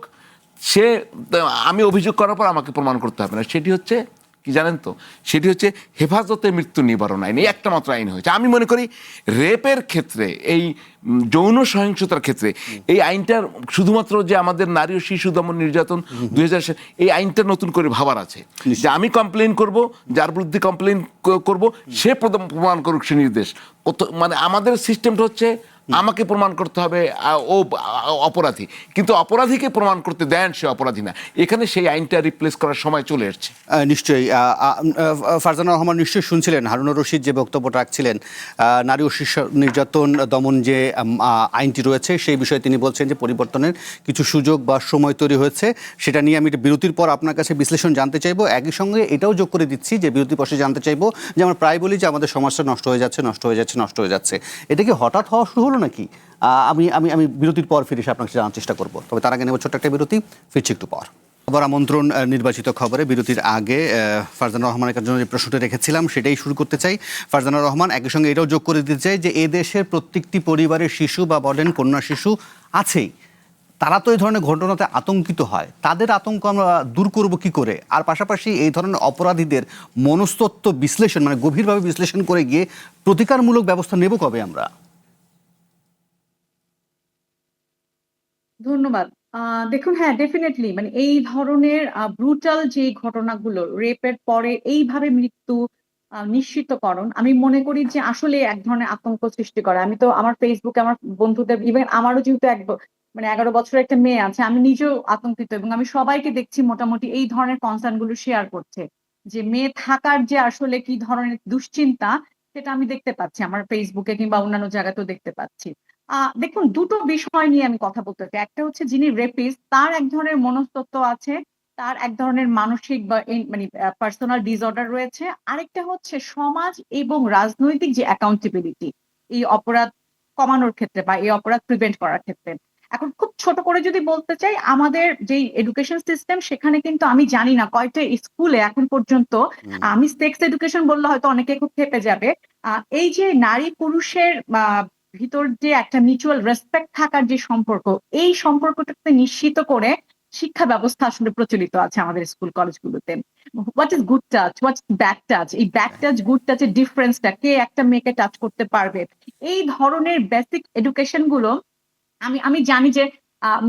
আমি অভিযোগ করার পর আমাকে প্রমাণ করতে হবে না, সেটি হচ্ছে কি জানেন তো, সেটি হচ্ছে হেফাজতে মৃত্যু নিবারণ আইন। এই একটা মাত্র আইন হয়েছে। আমি মনে করি রেপের ক্ষেত্রে, এই যৌন সহিংসতার ক্ষেত্রে এই আইনটার শুধুমাত্র যে আমাদের নারী ও শিশু দমন নির্যাতন 2000 এই আইনটা নতুন করে ভাবার আছে, যে আমি কমপ্লেন করব, যার বিরুদ্ধে কমপ্লেন করব সে প্রমাণ করুক সে নির্দেশ। মানে আমাদের সিস্টেমটা হচ্ছে আমাকে প্রমাণ করতে হবে ও অপরাধী, কিন্তু অপরাধীকে প্রমাণ করতে দেন সে অপরাধী না। এখানে সেই আইনটা রিপ্লেস করার সময় চলে এসছে। নিশ্চয়ই ফারজানা রহমান নিশ্চয়ই শুনছিলেন হারুনুর রশিদ যে বক্তব্য রাখছিলেন, নারী ও শিশু নির্যাতন দমন যে আইনটি রয়েছে সেই বিষয়ে তিনি বলছেন যে পরিবর্তনের কিছু সুযোগ বা সময় তৈরি হয়েছে। সেটা নিয়ে আমি বিরতির পর আপনার কাছে বিশ্লেষণ জানতে চাইবো। একই সঙ্গে এটাও যোগ করে দিচ্ছি যে বিরতির পরে জানতে চাইবো যে আমরা প্রায় বলি যে আমাদের সমাজটা নষ্ট হয়ে যাচ্ছে। এটা কি হঠাৎ হওয়া শুরু হলো নাকি? আমি আমি আমি বিরতির পর ফিরে এসে আপনাকে জানার চেষ্টা করবো। তবে তার আগে নেব ছোট্ট একটা বিরতি, ফিরছি একটু পর। আবার আমন্ত্রণ নির্বাচিত খবরে। বিরতির আগে ফারজানা রহমানের জন্য যে প্রশ্নটা রেখেছিলাম সেটাই শুরু করতে চাই। ফারজানা রহমান, একই সঙ্গে এটাও যোগ করে দিতে চাই যে এ দেশের প্রত্যেকটি পরিবারের শিশু বা বলেন কন্যা শিশু আছেই, তারা তো এই ধরনের ঘটনাতে আতঙ্কিত হয়। তাদের আতঙ্ক আমরা দূর করব কি করে? আর পাশাপাশি এই ধরনের অপরাধীদের মনস্তত্ত্ব বিশ্লেষণ, মানে গভীরভাবে বিশ্লেষণ করে গিয়ে প্রতিকারমূলক ব্যবস্থা নেব কবে আমরা? ধন্যবাদ। দেখুন, হ্যাঁ, ডেফিনেটলি মানে এই ধরনের ব্রুটাল যে ঘটনাগুলো, রেপের পরে এইভাবে মৃত্যু নিশ্চিতকরণ, আমি মনে করি যে আসলে এক ধরনের আতঙ্ক সৃষ্টি করে। আমি তো আমার ফেসবুকে আমার বন্ধুদের, ইভেন আমারও যেহেতু মানে 11 বছরের একটা মেয়ে আছে, আমি নিজেও আতঙ্কিত এবং আমি সবাইকে দেখছি মোটামুটি এই ধরনের কনসার্ন গুলো শেয়ার করছে, যে মেয়ে থাকার যে আসলে কি ধরনের দুশ্চিন্তা, সেটা আমি দেখতে পাচ্ছি আমার ফেসবুকে কিংবা অন্যান্য জায়গাতেও দেখতে পাচ্ছি। দেখুন, দুটো বিষয় নিয়ে আমি কথা বলতে চাই। একটা হচ্ছে যিনি রেপিস্ট, তার এক ধরনের মনস্তত্ত্ব আছে, তার এক ধরনের মানসিক বা মানে পার্সোনাল ডিসঅর্ডার রয়েছে। আরেকটা হচ্ছে সমাজ এবং রাজনৈতিক যে অ্যাকাউন্টেবিলিটি এই অপরাধ কমানোর ক্ষেত্রে বা এই অপরাধ প্রিভেন্ট করার ক্ষেত্রে। এখন খুব ছোট করে যদি বলতে চাই, আমাদের যে এডুকেশন সিস্টেম, সেখানে কিন্তু আমি জানি না কয়টা স্কুলে এখন পর্যন্ত, আমি সেক্স এডুকেশন বললে হয়তো অনেকে খুব খেপে যাবে, এই যে নারী পুরুষের ভিতর যে একটা মিউচুয়াল রেসপেক্ট থাকার যে সম্পর্ক, এই সম্পর্কটাকে নিশ্চিত করে শিক্ষা ব্যবস্থা আসলে প্রচলিত আছে আমাদের স্কুল কলেজগুলোতে। What is good touch, what is bad touch, এই ব্যাড টাচ গুড টাচের ডিফারেন্সটা, কে একটা মেয়েকে টাচ করতে পারবে, এই ধরনের বেসিক এডুকেশন গুলো আমি জানি যে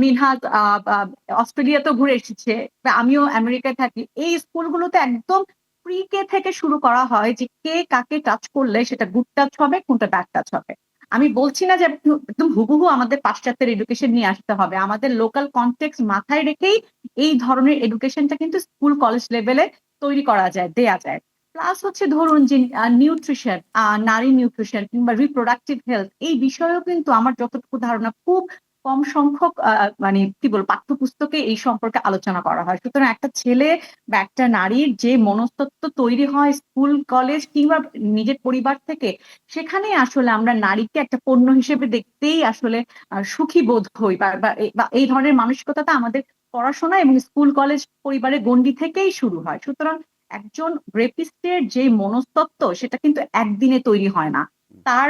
মিনহাজ অস্ট্রেলিয়াতেও ঘুরে এসেছে, আমিও আমেরিকায় থাকি, এই স্কুলগুলোতে একদম প্রি কে থেকে শুরু করা হয় যে কে কাকে টাচ করলে সেটা গুড টাচ হবে, কোনটা ব্যাড টাচ হবে। আমি বলছি না যে একদম হুবহু আমাদের পাশ্চাত্যের এডুকেশন নিয়ে আসতে হবে, আমাদের লোকাল কনটেক্সট মাথায় রেখেই এই ধরনের এডুকেশনটা কিন্তু স্কুল কলেজ লেভেলে তৈরি করা যায়, দেয়া যায়। প্লাস হচ্ছে ধরুন যে নিউট্রিশন, নারী নিউট্রিশন কিংবা রিপ্রোডাক্টিভ হেলথ, এই বিষয়েও কিন্তু আমার যতটুকু ধারণা খুব কম সংখ্যক মানে কি বল পাঠ্যপুস্তকে এই সম্পর্কে আলোচনা করা হয়। সুতরাং একটা ছেলে বা একটা নারীর যে মনস্তত্ত্ব তৈরি হয় স্কুল কলেজ কিংবা নিজের পরিবার থেকে, সেখানে আসলে আমরা নারীকে একটা পণ্য হিসেবে দেখতেই আসলে সুখী বোধ হই, বা এই ধরনের মানসিকতাটা আমাদের পড়াশোনা এবং স্কুল কলেজ পরিবারের গণ্ডি থেকেই শুরু হয়। সুতরাং একজন রেপিস্টের যে মনস্তত্ত্ব, সেটা কিন্তু একদিনে তৈরি হয় না। তার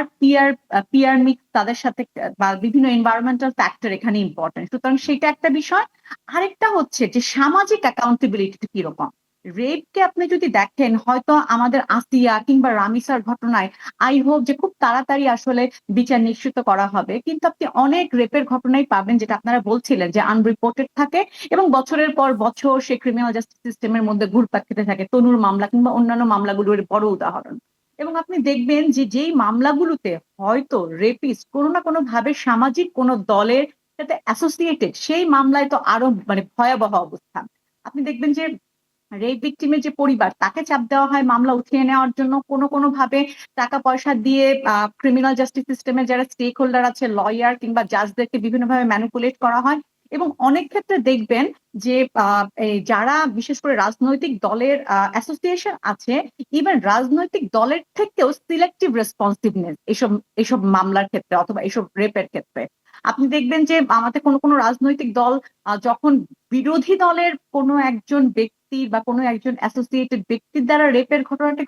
পিয়ার মিক্স, তাদের সাথে বা বিভিন্ন এনভায়রনমেন্টাল ফ্যাক্টর এখানে ইম্পর্টেন্ট। সুতরাং সেটা একটা বিষয়। আরেকটা হচ্ছে যে সামাজিক অ্যাকাউন্টেবিলিটি কিরকম। রেপকে আপনি যদি দেখেন, হয়তো আমাদের আসিয়া কিংবা রামিসার ঘটনায় আই হোপ যে খুব তাড়াতাড়ি আসলে বিচার নিশ্চিত করা হবে, কিন্তু আপনি অনেক রেপের ঘটনাই পাবেন যেটা আপনারা বলছিলেন যে আনরিপোর্টেড থাকে এবং বছরের পর বছর সে ক্রিমিনাল জাস্টিস সিস্টেমের মধ্যে ঘুরপাক খেতে থাকে। তনুর মামলা কিংবা অন্যান্য মামলাগুলোর বড় উদাহরণ। এবং আপনি দেখবেন যে যেই মামলাগুলোতে হয়তো রেপিস্ট কোনো না কোনো ভাবে সামাজিক কোনো দলের সাথে অ্যাসোসিয়েটেড, সেই মামলায় তো আরো মানে ভয়াবহ অবস্থা। আপনি দেখবেন যে রেপ ভিকটিমের যে পরিবার তাকে চাপ দেওয়া হয় মামলা উঠিয়ে নেওয়ার জন্য, কোনো ভাবে টাকা পয়সা দিয়ে ক্রিমিনাল জাস্টিস সিস্টেমে যারা স্টেক হোল্ডার আছে, লয়ার কিংবা জাজদেরকে বিভিন্নভাবে ম্যানিপুলেট করা হয়। এবং অনেক ক্ষেত্রে দেখবেন যে এই যারা বিশেষ করে রাজনৈতিক দলের অ্যাসোসিয়েশন আছে, ইভেন রাজনৈতিক দলের থেকেও সিলেক্টিভ রেসপন্সিভনেস এসব মামলার ক্ষেত্রে অথবা এসব রেপের ক্ষেত্রে। আপনি দেখবেন যে আমাদের কোনো রাজনৈতিক দল যখন বিরোধী দলের কোনো একজন ব্যক্তি বা কোনো একজন অ্যাসোসিয়েটেড ব্যক্তির দ্বারা রেপের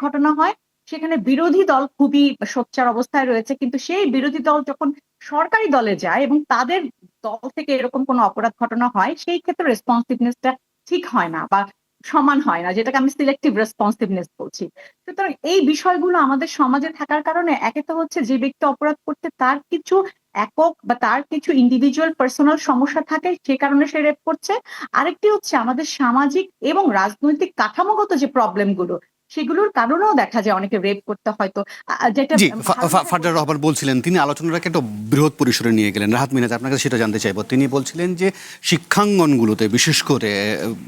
ঘটনা হয়, সেখানে বিরোধী দল খুবই সোচ্চার অবস্থায় রয়েছে, কিন্তু সেই বিরোধী দল যখন সরকারি দলে যায় এবং তাদের দল থেকে এরকম কোনো অপরাধ ঘটনা হয়, সেই ক্ষেত্রে রেসপন্সিভনেসটা ঠিক হয় না বা সমান হয় না, যেটাকে আমি সিলেক্টিভ রেসপন্সিভনেস বলছি। সুতরাং এই বিষয়গুলো আমাদের সমাজে থাকার কারণে একে তো হচ্ছে যে ব্যক্তি অপরাধ করতে তার কিছু একক বা তার কিছু ইন্ডিভিজুয়াল পার্সোনাল সমস্যা থাকে, সে কারণে সে রেপ করছে। আরেকটি হচ্ছে আমাদের সামাজিক এবং রাজনৈতিক কাঠামোগত যে প্রবলেমগুলো, সেগুলোর কারণেও দেখা যায় অনেকে রেপ করতে হয়তো যেটা জি, ফারজানা রহমান বলছিলেন, তিনি আলোচনাটাকে একটা বৃহৎ পরিসরে নিয়ে গেলেন। রাহাত মিনাজ, আপনার কাছে সেটা জানতে চাইবো। তিনি বলছিলেন যে শিক্ষাঙ্গনগুলোতে বিশেষ করে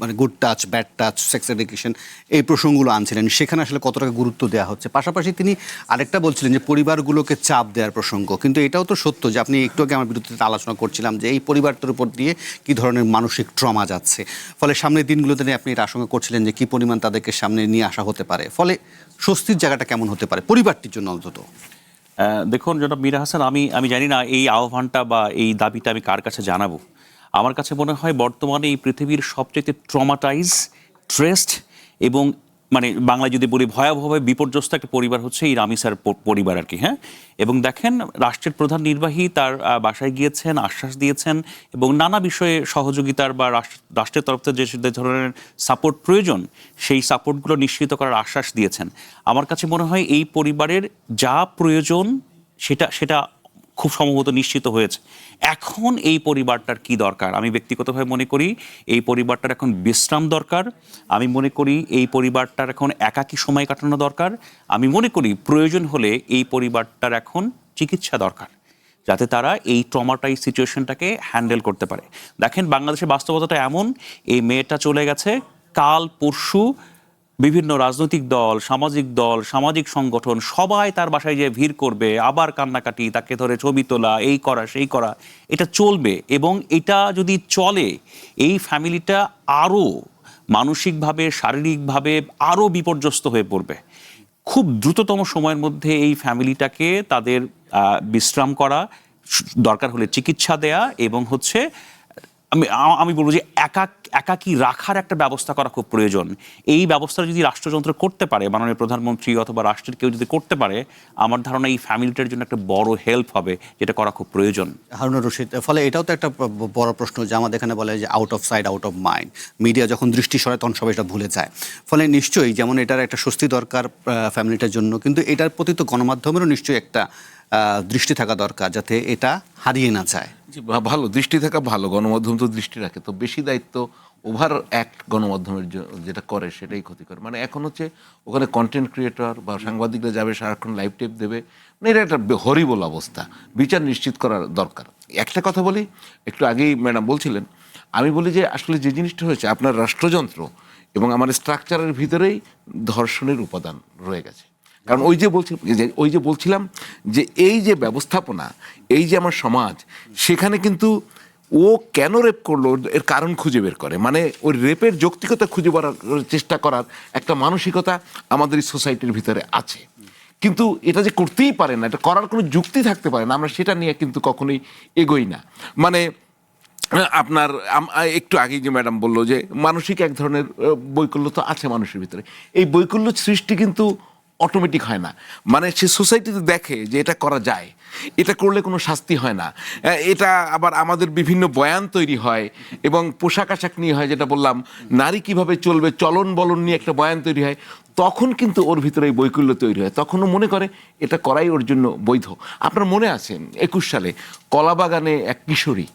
মানে good touch, bad touch, sex education এই প্রসঙ্গগুলো আনছিলেন, সেখানে আসলে কত টাকা গুরুত্ব দেওয়া হচ্ছে। পাশাপাশি তিনি আরেকটা বলছিলেন যে পরিবারগুলোকে চাপ দেওয়ার প্রসঙ্গ। কিন্তু এটাও তো সত্য যে আপনি একটু আগে আমার বিরুদ্ধে আলোচনা করছিলাম যে এই পরিবারটার উপর দিয়ে কি ধরনের মানসিক ট্রমা যাচ্ছে, ফলে সামনের দিনগুলোতে আপনি এটা আশঙ্কা করছিলেন যে কি পরিমাণ তাদেরকে সামনে নিয়ে আসা হতে পারে, ফলে স্বস্তির জায়গাটা কেমন হতে পারে পরিবারটির জন্য অন্তত। দেখুন জনাব মীর হাসান, আমি জানি না এই আহ্বানটা বা এই দাবিটা আমি কার কাছে জানাবো। আমার কাছে মনে হয় বর্তমানে এই পৃথিবীর সবচেয়ে ট্রমাটাইজ, স্ট্রেসড এবং মানে বাংলায় যদি বলি ভয়াবহভাবে বিপর্যস্ত একটা পরিবার হচ্ছে এই রামিসার পরিবার আর কি। হ্যাঁ, এবং দেখেন রাষ্ট্রের প্রধান নির্বাহী তার বাসায় গিয়েছেন, আশ্বাস দিয়েছেন এবং নানা বিষয়ে সহযোগিতার বা রাষ্ট্রের তরফ থেকে যে ধরনের সাপোর্ট প্রয়োজন সেই সাপোর্টগুলো নিশ্চিত করার আশ্বাস দিয়েছেন। আমার কাছে মনে হয় এই পরিবারের যা প্রয়োজন সেটা খুব সম্ভবত নিশ্চিত হয়েছে। এখন এই পরিবারটার কি দরকার, আমি ব্যক্তিগতভাবে মনে করি এই পরিবারটার এখন বিশ্রাম দরকার। আমি মনে করি এই পরিবারটার এখন একাকী সময় কাটানো দরকার। আমি মনে করি প্রয়োজন হলে এই পরিবারটার এখন চিকিৎসা দরকার, যাতে তারা এই ট্রমাটাইজ সিচুয়েশনটাকে হ্যান্ডেল করতে পারে। দেখেন বাংলাদেশের বাস্তবতাটা এমন, এই মেয়েটা চলে গেছে, কাল পরশু বিভিন্ন রাজনৈতিক দল, সামাজিক সংগঠন সবাই তার বাসায় যেয়ে ভিড় করবে, আবার কান্নাকাটি, তাকে ধরে ছবি তোলা, এই করা সেই করা, এটা চলবে। এবং এটা যদি চলে এই ফ্যামিলিটা আরও মানসিকভাবে, শারীরিকভাবে আরও বিপর্যস্ত হয়ে পড়বে। খুব দ্রুততম সময়ের মধ্যে এই ফ্যামিলিটাকে তাদের বিশ্রাম করা দরকার, হলে চিকিৎসা দেয়া এবং হচ্ছে আমি বলবো যে একাকী রাখার একটা ব্যবস্থা করা খুব প্রয়োজন। এই ব্যবস্থাটা যদি রাষ্ট্রযন্ত্র করতে পারে, মাননীয় প্রধানমন্ত্রী অথবা রাষ্ট্রের কেউ যদি করতে পারে, আমার ধারণা এই ফ্যামিলিটার জন্য একটা বড় হেল্প হবে, যেটা করা খুব প্রয়োজন। হারুনুর রশিদ, ফলে এটাও তো একটা বড় প্রশ্ন যে আমাদের এখানে বলে যে out of sight out of mind, media যখন দৃষ্টি সরায় তখন সবাই এটা ভুলে যায়। ফলে নিশ্চয়ই যেমন এটার একটা স্বস্তি দরকার ফ্যামিলিটার জন্য, কিন্তু এটার প্রতি তো গণমাধ্যমেরও নিশ্চয়ই একটা দৃষ্টি থাকা দরকার, যাতে এটা হারিয়ে না যায়। ভালো দৃষ্টি থাকা ভালো, গণমাধ্যম তো দৃষ্টি রাখে, তো বেশি দায়িত্ব ওভার অ্যাক্ট গণমাধ্যমের যেটা করে সেটাই ক্ষতিকর। মানে এখন হচ্ছে ওখানে কন্টেন্ট ক্রিয়েটর বা সাংবাদিকরা যাবে, সারাক্ষণ লাইভ টেপ দেবে, মানে এটা একটা হরিবল অবস্থা। বিচার নিশ্চিত করার দরকার। একটা কথা বলি, একটু আগেই ম্যাডাম বলছিলেন, আমি বলি যে আসলে যে জিনিসটা হয়েছে আপনার রাষ্ট্রযন্ত্র এবং আমার স্ট্রাকচারের ভিতরেই ধর্ষণের উপাদান রয়ে গেছে। কারণ ওই যে বলছিলাম যে এই যে ব্যবস্থাপনা, এই যে আমার সমাজ, সেখানে কিন্তু ও কেন রেপ করলো এর কারণ খুঁজে বের করে, মানে ওই রেপের যৌক্তিকতা খুঁজে বের চেষ্টা করার একটা মানসিকতা আমাদের এই সোসাইটির ভিতরে আছে। কিন্তু এটা যে করতেই পারে না, এটা করার কোনো যুক্তি থাকতে পারে না, আমরা সেটা নিয়ে কিন্তু কখনোই এগোই না। মানে আপনার একটু আগেই যে ম্যাডাম বললো যে মানসিক এক ধরনের বৈকল্য তো আছে মানুষের ভিতরে, এই বৈকল্য সৃষ্টি কিন্তু অটোমেটিক হয় না। মানে সে সোসাইটিতে দেখে যে এটা করা যায়, এটা করলে কোনো শাস্তি হয় না, এটা আবার আমাদের বিভিন্ন বয়ান তৈরি হয় এবং পোশাক আশাক নিয়ে হয়, যেটা বললাম নারী কিভাবে চলবে, চলন বলন নিয়ে একটা বয়ান তৈরি হয়, তখন কিন্তু ওর ভিতরে এই বৈকল্য তৈরি হয়, তখনও মনে করে এটা করাই ওর জন্য বৈধ। আপনার মনে আছে 21 সালে কলাবাগানে এক কিশোরী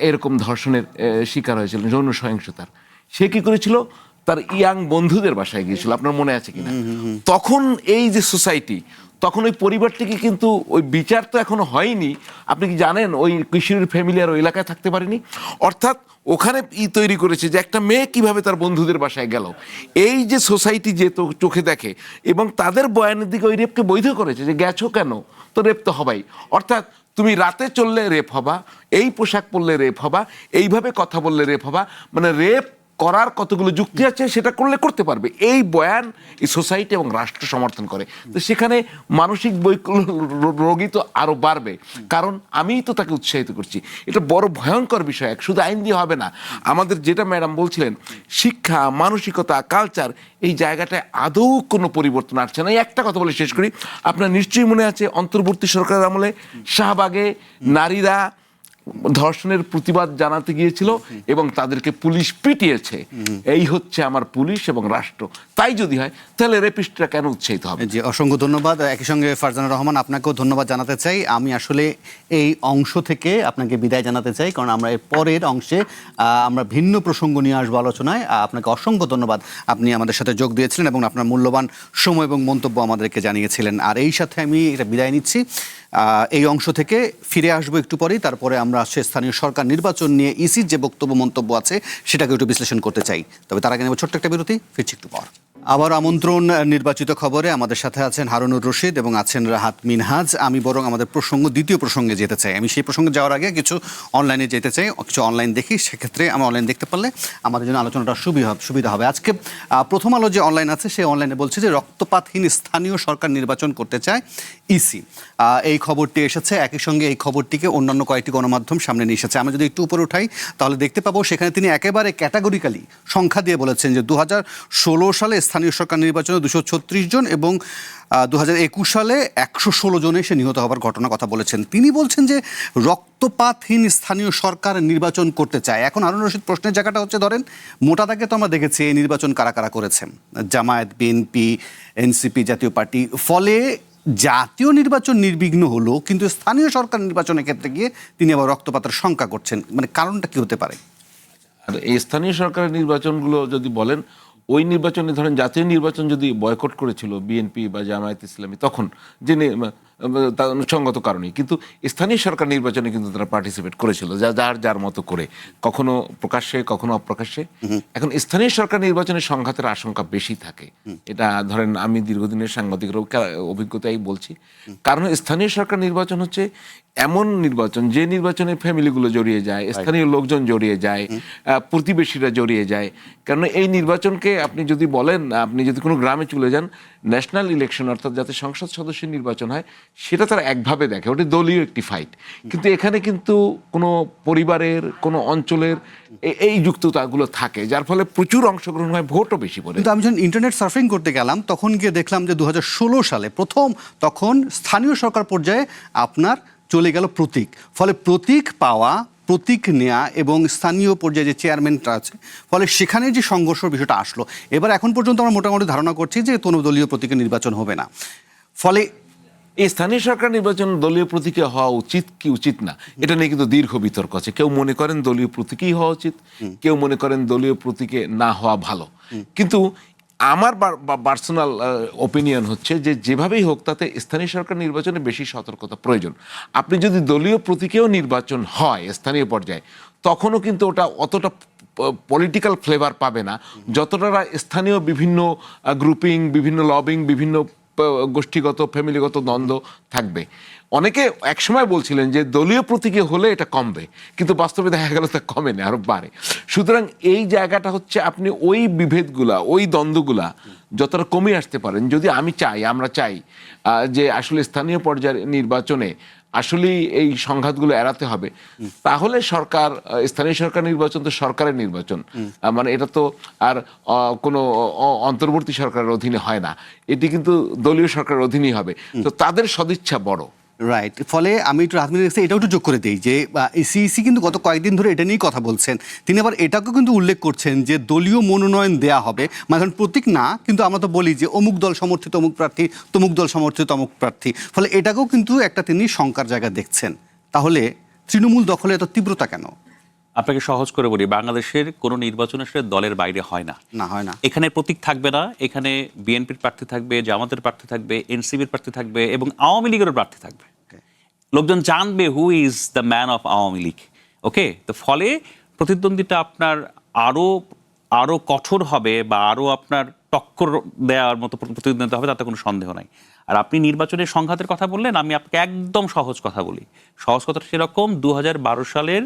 এরকম ধর্ষণের শিকার হয়েছিল, যৌন সহিংসতার। সে কি করেছিল, তার ইয়াং বন্ধুদের বাসায় গিয়েছিল, আপনার মনে আছে কিনা? তখন এই যে সোসাইটি, তখন ওই পরিবারটিকে কিন্তু ওই বিচার তো এখনো হয়নি। আপনি কি জানেন ওই কিশোরীর ফ্যামিলি আর ওই এলাকায় থাকতে পারেনি? অর্থাৎ ওখানে তৈরি করেছে যে একটা মেয়ে কিভাবে তার বন্ধুদের বাসায় গেল, এই যে সোসাইটি যে তো চোখে দেখে, এবং তাদের বয়ানের দিকে ওই রেপকে বৈধ করেছে যে গেছো কেন, তো রেপ তো হবাই। অর্থাৎ তুমি রাতে চললে রেপ হবা, এই পোশাক পরলে রেপ হবা, এইভাবে কথা বললে রেপ হবা, মানে রেপ করার কতগুলো যুক্তি আছে, সেটা করলে করতে পারবে। এই বয়ান এই সোসাইটি এবং রাষ্ট্র সমর্থন করে। তো সেখানে মানসিক রোগী তো আরো বাড়বে, কারণ আমিই তো তাকে উৎসাহিত করছি। এটা বড় ভয়ঙ্কর বিষয়। শুধু আইন দিয়ে হবে না, আমাদের যেটা ম্যাডাম বলছিলেন, শিক্ষা, মানসিকতা, কালচার, এই জায়গাটায় আদৌ কোনো পরিবর্তন আসছে না। এই একটা কথা বলে শেষ করি, আপনার নিশ্চয়ই মনে আছে অন্তর্বর্তী সরকারের আমলে শাহবাগে নারীরা ধর্ষণের প্রতিবাদ জানাতে গিয়েছিল এবং তাদেরকে পুলিশ পিটিয়েছে। এই হচ্ছে আমার পুলিশ এবং রাষ্ট্র। তাই যদি হয় তাহলে রেপিস্টরা কেন উৎসাহিত হবে? জি, অসংখ্য ধন্যবাদ। একই সঙ্গে ফারজানা রহমান, আপনাকেও ধন্যবাদ জানাতে চাই। আমি আসলে এই অংশ থেকে আপনাকে বিদায় জানাতে চাই, কারণ আমরা এর পরের অংশে আমরা ভিন্ন প্রসঙ্গ নিয়ে আসবো আলোচনায়। আপনাকে অসংখ্য ধন্যবাদ, আপনি আমাদের সাথে যোগ দিয়েছিলেন এবং আপনার মূল্যবান সময় এবং মন্তব্য আমাদেরকে জানিয়েছিলেন। আর এই সাথে আমি এটা বিদায় নিচ্ছি। এই অংশ থেকে ফিরে আসবো একটু পরেই। তারপরে আমরা আসছে স্থানীয় সরকার নির্বাচন নিয়ে ইসির যে বক্তব্য মন্তব্য আছে সেটাকে একটু বিশ্লেষণ করতে চাই। তবে তার আগে নেব ছোট্ট একটা বিরতি, ফিরছি একটু পর। আবার আমন্ত্রণ নির্বাচিত খবরে। আমাদের সাথে আছেন হারুনুর রশিদ এবং আছেন রাহাত মিনহাজ। আমি বরং আমাদের দ্বিতীয় প্রসঙ্গে যেতে চাই। আমি সেই প্রসঙ্গে যাওয়ার আগে কিছু অনলাইনে যেতে চাই, কিছু অনলাইন দেখি। সেক্ষেত্রে আমি অনলাইন দেখতে পারলে আমাদের জন্য আলোচনাটা সুবিধা হবে। আজকে প্রথম আলো যে অনলাইন আছে সেই অনলাইনে বলছে যে রক্তপাতহীন স্থানীয় সরকার নির্বাচন করতে চায় ইসি। এই খবরটি এসেছে। একই সঙ্গে এই খবরটিকে অন্যান্য কয়েকটি গণমাধ্যম সামনে নিয়ে এসেছে। আমি যদি একটু উপরে উঠাই তাহলে দেখতে পাবো সেখানে তিনি একেবারে ক্যাটাগরিক্যালি সংখ্যা দিয়ে বলেছেন যে 2016 সালে স্থানীয় সরকার নির্বাচনে 236 জন এবং 2021 সালে 116 জনে সে নিহত হওয়ার ঘটনার কথা বলেছেন। তিনি বলছেন যে রক্তপাতহীন স্থানীয় সরকার নির্বাচন করতে চায়। এখন হারুন রশিদ, প্রশ্নের জায়গাটা হচ্ছে, ধরেন মোটা দাগে তো আমরা দেখেছি এই নির্বাচন কারা কারা করেছেন, জামায়াত, বিএনপি, এনসিপি, জাতীয় পার্টি। ফলে জাতীয় নির্বাচন নির্বিঘ্ন হলো, কিন্তু স্থানীয় সরকার নির্বাচনের ক্ষেত্রে গিয়ে তিনি আবার রক্তপাতের শঙ্কা করছেন। মানে কারণটা কি হতে পারে? আর এই স্থানীয় সরকারের নির্বাচনগুলো যদি বলেন, ওই নির্বাচনে ধরেন জাতীয় নির্বাচন যদি বয়কট করেছিল বিএনপি বা জামায়াত ইসলামী, তখন যে সঙ্গত কারণে, কিন্তু স্থানীয় সরকার নির্বাচনে কিন্তু তারা পার্টিসিপেট করেছিল যার মতো করে, কখনো প্রকাশ্যে কখনো অপ্রকাশ্যে। এখন স্থানীয় সরকার নির্বাচনের সংঘাতের আশঙ্কা বেশি থাকে। এটা ধরেন আমি দীর্ঘদিনের সাংবাদিকের অভিজ্ঞতাই বলছি। কারণ স্থানীয় সরকার নির্বাচন হচ্ছে এমন নির্বাচন যে নির্বাচনে ফ্যামিলিগুলো জড়িয়ে যায়, স্থানীয় লোকজন জড়িয়ে যায়, প্রতিবেশীরা জড়িয়ে যায়। কারণ এই নির্বাচনকে আপনি যদি বলেন, আপনি যদি কোনো গ্রামে চলে যান, ন্যাশনাল ইলেকশন অর্থাৎ যাতে সংসদ সদস্যের নির্বাচন হয়, সেটা তারা একভাবে দেখে, ওটা দলীয় একটি ফাইট। কিন্তু এখানে কিন্তু কোনো পরিবারের, কোনো অঞ্চলের এই যুক্ততাগুলো থাকে, যার ফলে প্রচুর অংশগ্রহণ হয়, ভোটও বেশি পড়ে। কিন্তু আমি যখন ইন্টারনেট সার্ফিং করতে গেলাম তখন গিয়ে দেখলাম যে 2016 সালে প্রথম, তখন স্থানীয় সরকার পর্যায়ে আপনার চলে গেল প্রতীক। ফলে প্রতীক পাওয়া, প্রতীক নেয়া এবং স্থানীয় পর্যায়ে যে চেয়ারম্যানটা আছে, ফলে সেখানে যে সংঘর্ষ বিষয়টা আসলো। এবার এখন পর্যন্ত আমরা মোটামুটি ধারণা করছি যে কোনো দলীয় প্রতীকের নির্বাচন হবে না। ফলে এই স্থানীয় সরকার নির্বাচন দলীয় প্রতীকে হওয়া উচিত কি উচিত না, এটা নিয়ে কিন্তু দীর্ঘ বিতর্ক আছে। কেউ মনে করেন দলীয় প্রতীকেই হওয়া উচিত, কেউ মনে করেন দলীয় প্রতীকে না হওয়া ভালো। কিন্তু আমার পার্সোনাল ওপিনিয়ন হচ্ছে যে যেভাবেই হোক, তাতে স্থানীয় সরকার নির্বাচনে বেশি সতর্কতা প্রয়োজন। আপনি যদি দলীয় প্রতীকেও নির্বাচন হয় স্থানীয় পর্যায়ে, তখনও কিন্তু ওটা অতটা পলিটিক্যাল ফ্লেভার পাবে না যতটা স্থানীয় বিভিন্ন গ্রুপিং, বিভিন্ন লবিং, বিভিন্ন গোষ্ঠীগত, ফ্যামিলিগত দ্বন্দ্ব থাকবে। অনেকে একসময় বলছিলেন যে দলীয় প্রতীকে হলে এটা কমবে, কিন্তু বাস্তবে দেখা গেল তা কমে না, আরো বাড়ে। সুতরাং এই জায়গাটা হচ্ছে আপনি ওই বিভেদগুলা, ওই দ্বন্দ্বগুলা যতটা কমে আসতে পারেন। যদি আমরা চাই যে আসলে স্থানীয় পর্যায়ের নির্বাচনে আসলেই এই সংঘাতগুলো এড়াতে হবে, তাহলে স্থানীয় সরকার নির্বাচন তো সরকারের নির্বাচন, মানে এটা তো আর কোনো অন্তর্বর্তী সরকারের অধীনে হয় না, এটি কিন্তু দলীয় সরকারের অধীনেই হবে। তো তাদের সদিচ্ছা বড়। রাইট। ফলে আমি একটু রাজনীতির কাছে এটাও একটু যোগ করে দিই যে ইসি কিন্তু গত কয়েকদিন ধরে এটা নিয়েই কথা বলছেন। তিনি আবার এটাকেও কিন্তু উল্লেখ করছেন যে দলীয় মনোনয়ন দেয়া হবে, মানে প্রতীক না, কিন্তু আমরা তো বলি যে অমুক দল সমর্থিত অমুক প্রার্থী, তমুক দল সমর্থিত অমুক প্রার্থী। ফলে এটাকেও কিন্তু একটা তিনি শঙ্কার জায়গা দেখছেন। তাহলে তৃণমূল দখলে এত তীব্রতা কেন? আপনাকে সহজ করে বলি, বাংলাদেশের কোনো নির্বাচন আসলে দলের বাইরে হয় না। না, হয় না। এখানে প্রতীক থাকবে না, এখানে বিএনপির প্রার্থী থাকবে, জামাতের প্রার্থী থাকবে, এনসিবির প্রার্থী থাকবে এবং আওয়ামী লীগেরও প্রার্থী থাকবে। লোকজন জানবে who is the man of Awami League. Okay, তো ফলে প্রতিদ্বন্দ্বিতা আপনার আরো কঠোর হবে বা আরো আপনার টক্কর দেওয়ার মতো প্রতিদ্বন্দ্বিতা হবে, তাতে কোনো সন্দেহ নাই। আর আপনি নির্বাচনের সংঘাতের কথা বললেন, আমি আপনাকে একদম সহজ কথা বলি। সহজ কথাটা সেরকম, 2012 সালের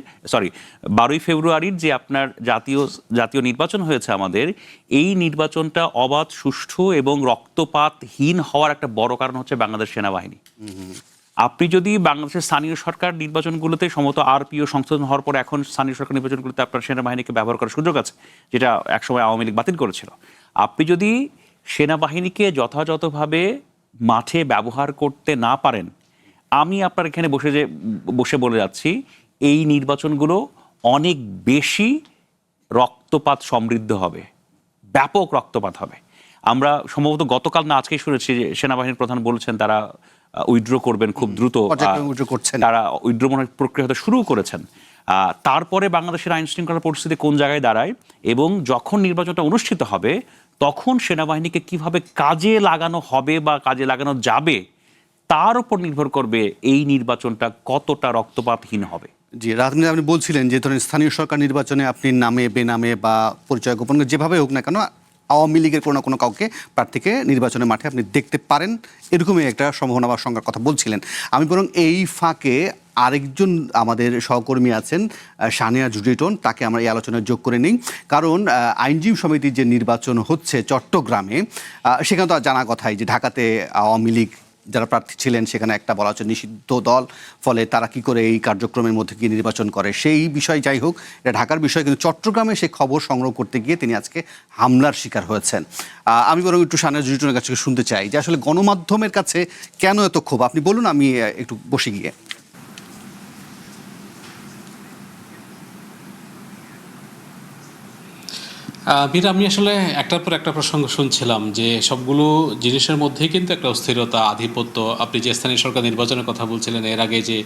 12ই ফেব্রুয়ারির যে আপনার জাতীয় নির্বাচন হয়েছে আমাদের, এই নির্বাচনটা অবাধ, সুষ্ঠু এবং রক্তপাতহীন হওয়ার একটা বড় কারণ হচ্ছে বাংলাদেশ সেনাবাহিনী। আপনি যদি বাংলাদেশের স্থানীয় সরকার নির্বাচনগুলোতে সম্ভবত আরপিও সংশোধন হওয়ার পর এখন স্থানীয় সরকার নির্বাচনগুলোতে আপনার সেনাবাহিনীকে ব্যবহার করার সুযোগ আছে, যেটা একসময় আওয়ামী লীগ বাতিল করেছিল। আপনি যদি সেনাবাহিনীকে যথাযথভাবে মাঠে ব্যবহার করতে না পারেন, আমি আপনার এখানে বসে বলে যাচ্ছি, এই নির্বাচনগুলো অনেক বেশি রক্তপাত সমৃদ্ধ হবে, ব্যাপক রক্তপাত হবে। আমরা সম্ভবত গতকাল না আজকেই শুনেছি যে সেনাবাহিনীর প্রধান বলেছেন তারা উইথড্র করবেন খুব দ্রুত, তারা উইথড্র প্রক্রিয়া হতে শুরু করেছেন। তারপরে বাংলাদেশের আইন শৃঙ্খলা পরিস্থিতি কোন জায়গায় দাঁড়ায় এবং যখন নির্বাচনটা অনুষ্ঠিত হবে তখন সেনাবাহিনীকে কিভাবে কাজে লাগানো হবে বা কাজে লাগানো যাবে, তার উপর নির্ভর করবে এই নির্বাচনটা কতটা রক্তপাতহীন হবে। জি, রাজনীতি আপনি বলছিলেন যে ধরেন স্থানীয় সরকার নির্বাচনে আপনি নামে বেনামে বা পরিচয় গোপন যেভাবে হোক না কেন আওয়ামী লীগের কোনো না কোনো কাউকে প্রার্থীকে নির্বাচনের মাঠে আপনি দেখতে পারেন, এরকমই একটা সম্ভাবনা বা সংখ্যার কথা বলছিলেন। আমি বরং এই ফাঁকে আরেকজন আমাদের সহকর্মী আছেন সানিয়া জুডিটন, তাকে আমরা এই আলোচনায় যোগ করে নিই। কারণ আইনজীবী সমিতির যে নির্বাচন হচ্ছে চট্টগ্রামে, সেখানে তো জানা কথাই যে ঢাকাতে আওয়ামী লীগ যারা প্রার্থী ছিলেন সেখানে একটা বলা হচ্ছে নিষিদ্ধ দল, ফলে তারা কি করে এই কার্যক্রমের মধ্যে গিয়ে নির্বাচন করে, সেই বিষয় যাই হোক, এটা ঢাকার বিষয়। কিন্তু চট্টগ্রামে সেই খবর সংগ্রহ করতে গিয়ে তিনি আজকে হামলার শিকার হয়েছেন। আমি বরং একটু সানিয়া জুডিটনের কাছে শুনতে চাই যে আসলে গণমাধ্যমের কাছে কেন এত ক্ষোভ, আপনি বলুন, আমি একটু বসে গিয়ে। বীর, আমি আসলে একটার পর একটা প্রসঙ্গ শুনছিলাম যে সবগুলো জিনিসের মধ্যেই কিন্তু একটা অস্থিরতা, আধিপত্য। আপনি যে স্থানীয় সরকার নির্বাচনের কথা বলছিলেন, এর আগে যে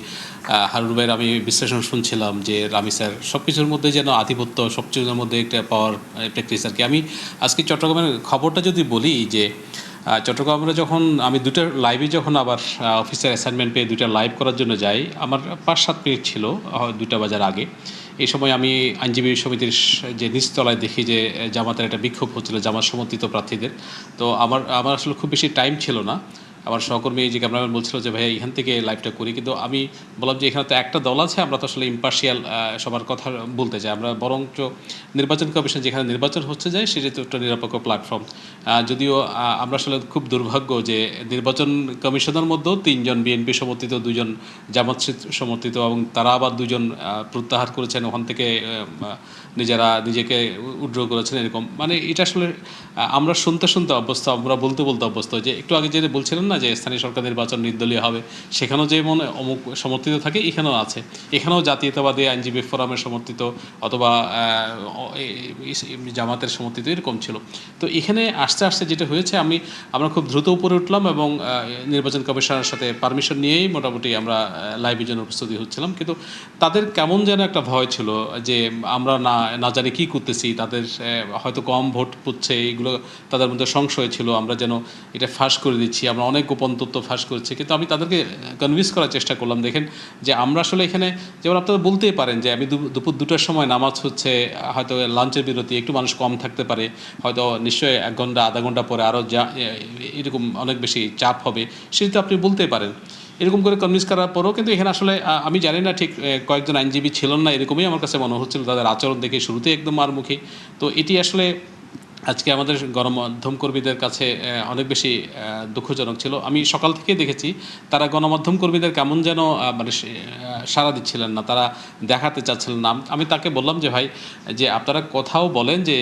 হারুন ভাইয়ের আমি বিশ্লেষণ শুনছিলাম যে রামি স্যার, সব কিছুর মধ্যে যেন আধিপত্য, সব কিছুর মধ্যে একটা পাওয়ার প্র্যাকটিস আর কি। আমি আজকে চট্টগ্রামের খবরটা যদি বলি যে চট্টগ্রামে যখন আমি দুটার লাইভে যখন আবার অফিসের অ্যাসাইনমেন্ট পেয়ে দুটা লাইভ করার জন্য যাই, আমার 5-7 মিনিট ছিল 2টা বাজার আগে। এই সময় আমি আইনজীবী সমিতির যে নিচতলায় দেখি যে জামাতের একটা বিক্ষোভ হচ্ছিল, জামাত সমর্থিত প্রার্থীদের। তো আমার আসলে খুব বেশি টাইম ছিল না। আমার সহকর্মী যে ক্যামেরাম্যান বলছিল যে ভাই এখান থেকে লাইভটা করি, কিন্তু আমি বললাম যে এখানে তো একটা দল আছে, আমরা তো আসলে ইম্পার্শিয়াল সবার কথা বলতে চাই, আমরা বরঞ্চ নির্বাচন কমিশন যেখানে নির্বাচন হচ্ছে যায় সেটা তো একটা নিরপেক্ষ প্ল্যাটফর্ম। যদিও আমরা আসলে খুব দুর্ভাগ্য যে নির্বাচন কমিশনের মধ্যেও 3 জন বিএনপি সমর্থিত, 2 জন জামাত সমর্থিত এবং তারা আবার 2 জন প্রত্যাহার করেছেন, ওখান থেকে নিজেকে উইথড্র করেছেন, এরকম। মানে এটা আসলে আমরা শুনতে অভ্যস্ত, আমরা বলতে অভ্যস্ত। যে একটু আগে যেটা বলছিলেন না যে স্থানীয় সরকার নির্বাচন নির্দলীয় হবে, সেখানেও যে মনে অমুক সমর্থিত থাকে, এখানেও আছে। এখানেও জাতীয়তাবাদী আইনজীবী ফোরামের সমর্থিত অথবা জামাতের সমর্থিত, এরকম ছিল। তো এখানে আস্তে আস্তে যেটা হয়েছে, আমরা খুব দ্রুত উপরে উঠলাম এবং নির্বাচন কমিশনের সাথে পারমিশন নিয়েই মোটামুটি আমরা লাইভের জন্য প্রস্তুতি হচ্ছিলাম। কিন্তু তাদের কেমন যেন একটা ভয় ছিল যে আমরা না জানি কী করতেছি, তাদের হয়তো কম ভোট পড়ছে, এইগুলো তাদের মধ্যে সংশয় ছিল, আমরা যেন এটা ফাঁস করে দিচ্ছি, আমরা অনেক গোপন তথ্য ফাঁস করছি। কিন্তু আমি তাদেরকে কনভিন্স করার চেষ্টা করলাম, দেখেন যে আমরা আসলে এখানে, যেমন আপনারা বলতেই পারেন যে আমি দুপুর 2টার সময় নামাজ হচ্ছে, হয়তো লাঞ্চের বিরতি, একটু মানুষ কম থাকতে পারে, হয়তো নিশ্চয়ই 1 ঘন্টা আধা ঘন্টা পরে আরও এরকম অনেক বেশি চাপ হবে, সেটা আপনি বলতেই পারেন। এরকম করে কনভিন্স করার পরেও কিন্তু এখানে আসলে আমি জানি না, ঠিক কয়েকজন আইনজীবী ছিলেন না, এরকমই আমার কাছে মনে হচ্ছিল, তাদের আচরণ দেখে শুরুতেই একদম মারমুখী। তো এটি আসলে আজকে আমাদের গণমাধ্যম কর্মীদের কাছে অনেক বেশি দুঃখজনক ছিল। আমি সকাল থেকে দেখেছি তারা গণমাধ্যম কর্মীদের কেমন যেন মানে সাড়া দিচ্ছিলেন না, তারা দেখাতে চাচ্ছিলেন না। আমি তাকে বললাম যে ভাই, যে আপনারা কোথাও বলেন যে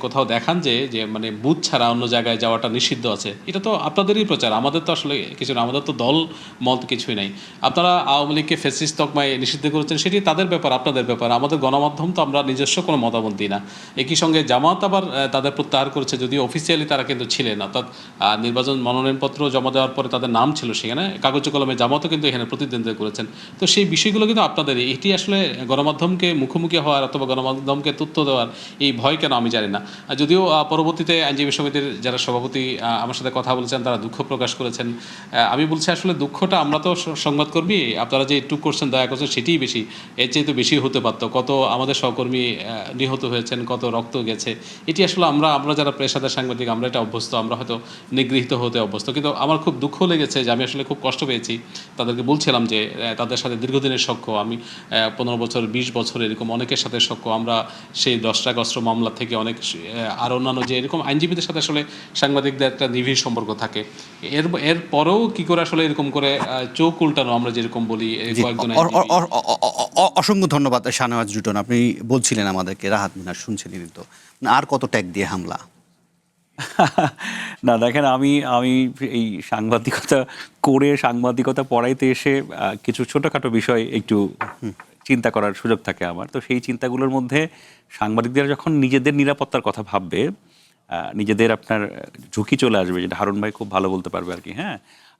কোথাও দেখান যে মানে বুথ ছাড়া অন্য জায়গায় যাওয়াটা নিষিদ্ধ আছে, এটা তো আপনাদেরই প্রচার, আমাদের তো আসলে কিছু না, আমাদের তো দল মত কিছুই নাই। আপনারা আওয়ামী লীগকে ফ্যাসিস্ট তকমায় নিষিদ্ধ করেছেন, সেটি তাদের ব্যাপার, আপনাদের ব্যাপার। আমাদের গণমাধ্যম তো আমরা নিজস্ব কোনো মতামত দিই না। একই সঙ্গে জামাত আবার তাদের প্রত্যাহার করেছে, যদিও অফিসিয়ালি তারা কিন্তু ছিলেন, অর্থাৎ নির্বাচন মনোনয়নপত্র জমা দেওয়ার পরে তাদের নাম ছিল সেখানে, কাগজে কলমে জামাতও কিন্তু এখানে প্রতিদ্বন্দ্বিতা করেছেন। তো সেই বিষয়গুলো কিন্তু আপনাদের, এটি আসলে গণমাধ্যমকে মুখোমুখি হওয়ার অথবা গণমাধ্যমকে তথ্য দেওয়ার এই ভয় কেন আমি জানি না। যদিও পরবর্তীতে আইনজীবী সমিতির যারা সভাপতি আমার সাথে কথা বলেছেন, তারা দুঃখ প্রকাশ করেছেন। আমি বলছি আসলে দুঃখটা, আমরা তো সংবাদকর্মী, আপনারা যে একটু করছেন, দয়া করছেন, সেটিই বেশি, এর চেয়ে তো বেশি হতে পারত। কত আমাদের সহকর্মী নিহত হয়েছেন, কত রক্ত গেছে, এটি আসলে আমরা যারা পেশাদার সাংবাদিক, আমরা এটা অভ্যস্ত, আমরা হয়তো নিগৃহীত হতে অভ্যস্ত। কিন্তু আমার খুব দুঃখ লেগেছে যে আমি আসলে খুব কষ্ট পেয়েছি। তাদেরকে বলছিলাম যে তাদের সাথে দীর্ঘদিনের সখ্য, আমি 15 বছর 20 বছর এরকম অনেকের সাথে সখ্য। আমরা সেই 10 টাকা অস্ত্র মামলা থেকে অনেক আর অন্যান্য যে এরকম আইনজীবীদের সাথে আসলে সাংবাদিকদের একটা নিবিড় সম্পর্ক থাকে। এর পরেও কি করে আসলে এরকম করে চোখ উল্টানো, আমরা যেরকম বলি কয়েকজন অসংখ্য ধন্যবাদ শাহনেওয়াজ লিটন। আপনি বলছিলেন আমাদেরকে, রাহাত মিনার শুনছিলেন তো, আর কত ট্যাগ দিয়ে হামলা? না দেখেন, আমি এই সাংবাদিকতা করে সাংবাদিকতা পড়াইতে এসে কিছু ছোটোখাটো বিষয় একটু চিন্তা করার সুযোগ থাকে আমার। তো সেই চিন্তাগুলোর মধ্যে সাংবাদিকরা যখন নিজেদের নিরাপত্তার কথা ভাববে, নিজেদের আপনার ঝুঁকি চলে আসবে, যেটা হারুন ভাই খুব ভালো বলতে পারবে আর কি। হ্যাঁ,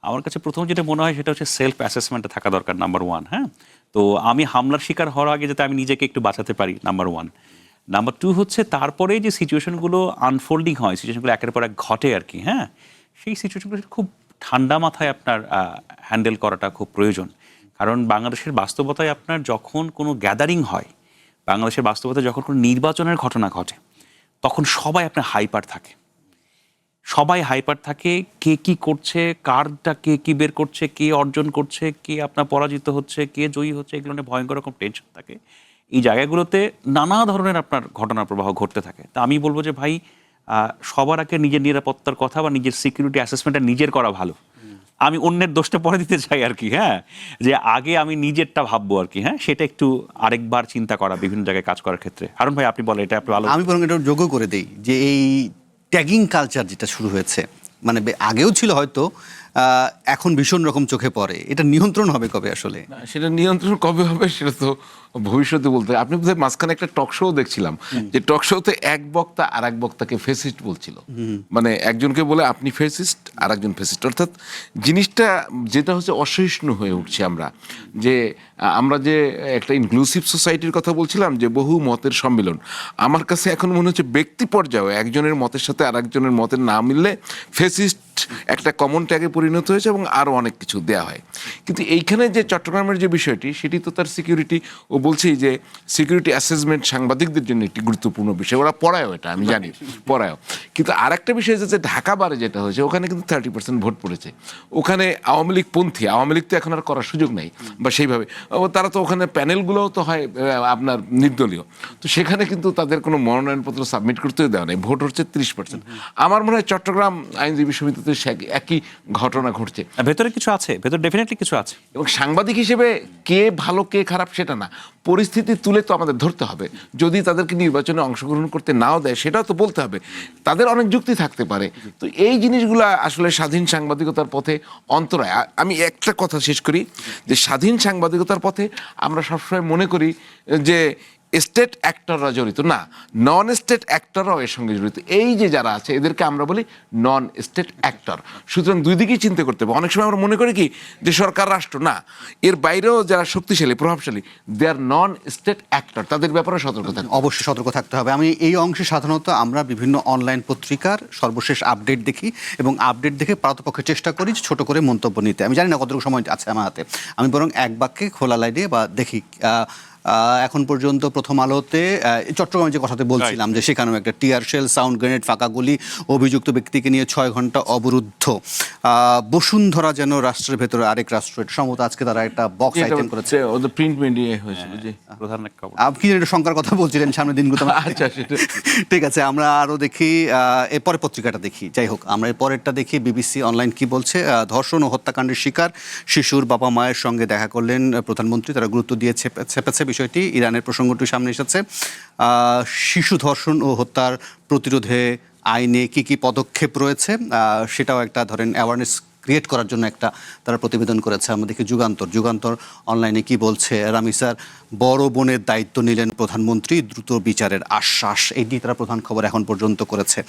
আমার কাছে প্রথম যেটা মনে হয় সেটা হচ্ছে সেলফ অ্যাসেসমেন্টে থাকা দরকার, নাম্বার 1। হ্যাঁ, তো আমি হামলার শিকার হওয়ার আগে যাতে আমি নিজেকে একটু বাঁচাতে পারি, নাম্বার 1। নাম্বার 2 হচ্ছে তারপরে যে সিচুয়েশনগুলো আনফোল্ডিং হয়, সিচুয়েশনগুলো একের পর এক ঘটে আর কি। হ্যাঁ, সেই সিচুয়েশনগুলো খুব ঠান্ডা মাথায় আপনার হ্যান্ডেল করাটা খুব প্রয়োজন। কারণ বাংলাদেশের বাস্তবতায় আপনার যখন কোনো গ্যাদারিং হয়, বাংলাদেশের বাস্তবতায় যখন কোনো নির্বাচনের ঘটনা ঘটে, তখন সবাই আপনার হাইপার থাকে, সবাই হাইপার থাকে। কে কি করছে, কারটা কে কি বের করছে, কে অর্জন করছে, কে আপনার পরাজিত হচ্ছে, কে জয়ী হচ্ছে, এগুলো নিয়ে ভয়ঙ্কর রকম টেনশন থাকে। এই জায়গাগুলোতে নানা ধরনের আপনার ঘটনা প্রবাহ ঘটতে থাকে। তা আমি বলবো যে ভাই, সবার আগে নিজের নিরাপত্তার কথা বা নিজের সিকিউরিটি অ্যাসেসমেন্টটা নিজের করা ভালো। আমি অন্যের দোষটা পরে দিতে চাই আর কি। হ্যাঁ, যে আগে আমি নিজেরটা ভাববো আর কি। হ্যাঁ, সেটা একটু আরেকবার চিন্তা করা বিভিন্ন জায়গায় কাজ করার ক্ষেত্রে। হারুন ভাই আপনি বলেন, এটা আপনি ভালো। আমি বরং এটা যোগ্য করে দিই যে এই ট্যাগিং কালচার যেটা শুরু হয়েছে, মানে আগেও ছিল হয়তো, এখন ভীষণ রকম চোখে পড়ে, এটা নিয়ন্ত্রণ হবে কবে আসলে? সেটা নিয়ন্ত্রণ কবে হবে সেটা তো ভবিষ্যতে বলতে। আপনি বোধহয় মাঝখানে একটা টক শো দেখছিলাম, যে টক শোতে এক বক্তা আর এক বক্তাকে ফেসিস্ট বলছিল। মানে একজনকে বলে আপনি ফেসিস্ট, আর একজন ফেসিস্ট। অর্থাৎ জিনিসটা যেটা হচ্ছে অসহিষ্ণু হয়ে উঠছে। আমরা যে একটা ইনক্লুসিভ সোসাইটির কথা বলছিলাম, যে বহু মতের সম্মিলন, আমার কাছে এখন মনে হচ্ছে ব্যক্তি পর্যায়ে একজনের মতের সাথে আর একজনের মতের না মিললে ফেসিস্ট একটা কমন ট্যাগে পরিণত হয়েছে, এবং আরও অনেক কিছু দেওয়া হয়। কিন্তু এইখানে যে চট্টগ্রামের যে বিষয়টি, সেটি তো তার সিকিউরিটি, ও বলছি যে সিকিউরিটি অ্যাসেসমেন্ট সাংবাদিকদের জন্য একটি গুরুত্বপূর্ণ বিষয়। ওরা পড়ায়ও, এটা আমি জানি, পড়ায়ও। কিন্তু আরেকটা বিষয় যে ঢাকা বারে যেটা হয়েছে, ওখানে কিন্তু 30% ভোট পড়েছে। ওখানে আওয়ামী লীগ পন্থী, আওয়ামী লীগ তো এখন আর করার সুযোগ নেই, বা সেইভাবে তারা তো ওখানে প্যানেলগুলোও তো হয় আপনার নির্দলীয়। তো সেখানে কিন্তু তাদের কোনো মনোনয়নপত্র সাবমিট করতেও দেওয়া নেই, ভোট হচ্ছে 30%। আমার মনে হয় চট্টগ্রাম আইনজীবী সমিতিতে একই ঘটনা ঘটছে। ভেতরে কিছু আছে, ভেতরে ডেফিনেটলি কিছু আছে। এবং সাংবাদিক হিসেবে কে ভালো কে খারাপ সেটা না, পরিস্থিতি তুলে তো আমাদের ধরতে হবে। যদি তাদেরকে নির্বাচনে অংশগ্রহণ করতে নাও দেয়, সেটাও তো বলতে হবে। তাদের অনেক যুক্তি থাকতে পারে। তো এই জিনিসগুলো আসলে স্বাধীন সাংবাদিকতার পথে অন্তরায়। আমি একটা কথা শেষ করি, যে স্বাধীন সাংবাদিকতার পথে আমরা সবসময় মনে করি যে স্টেট অ্যাক্টররা জড়িত, না, নন স্টেট অ্যাক্টররাও এর সঙ্গে জড়িত। এই যে যারা আছে, এদেরকে আমরা বলি নন স্টেট অ্যাক্টর। সুতরাং দুই দিকেই চিন্তা করতে হবে। অনেক সময় আমরা মনে করি কি যে সরকার রাষ্ট্র, না, এর বাইরেও যারা শক্তিশালী প্রভাবশালী, দে আর নন স্টেট অ্যাক্টর, তাদের ব্যাপারে সতর্ক থাকতে হবে। অবশ্যই সতর্ক থাকতে হবে। আমি এই অংশে সাধারণত আমরা বিভিন্ন অনলাইন পত্রিকার সর্বশেষ আপডেট দেখি, এবং আপডেট দেখে পারতপক্ষে চেষ্টা করি ছোট করে মন্তব্য নিতে। আমি জানি না কতটুকু সময় আছে আমার হাতে, আমি বরং এক বাক্যে খোলা লাইনে বা দেখি। এখন পর্যন্ত প্রথম আলোতে চট্টগ্রামে যে কথাতে বলছিলাম, যে সেখানেও একটা টিয়ার শেল, সাউন্ড গ্রেনেড, ফাঁকা গুলি, অভিযুক্ত ব্যক্তিকে নিয়ে 6 ঘন্টা অবরুদ্ধ। বসুন্ধরা যেন রাষ্ট্রের ভেতরে আরেক রাষ্ট্র, এটা সম্ভবত আজকে তারা একটা বক্স আইটেম করেছে, ওদের প্রিন্ট মিডিয়ায় হয়েছিল যে প্রধান এক খবর। আপনি একটা শঙ্কার কথা বলছিলেন সামনের দিনগুলো। আচ্ছা, সেটা ঠিক আছে, আমরা আরও দেখি, এরপরে পত্রিকাটা দেখি। যাই হোক, আমরা এর পরেরটা দেখি। বিবিসি অনলাইন কি বলছে? ধর্ষণ ও হত্যাকাণ্ডের শিকার শিশুর বাবা মায়ের সঙ্গে দেখা করলেন প্রধানমন্ত্রী, তারা গুরুত্ব দিয়ে ছেপেছে বিষয়টি। ইরানের প্রসঙ্গটি সামনে এসেছে। শিশু ধর্ষণ ও হত্যার প্রতিরোধে আইনে কি কি পদক্ষেপ রয়েছে, সেটাও একটা ধরেন অ্যাওয়ারনেস ক্রিয়েট করার জন্য একটা তারা প্রতিবেদন করেছে। আমরা দেখি যুগান্তর অনলাইনে কি বলছে। রামি স্যার, বড় বোনের দায়িত্ব নিলেন প্রধানমন্ত্রী, দ্রুত বিচারের আশ্বাস, এটি তারা প্রধান খবর এখন পর্যন্ত করেছে।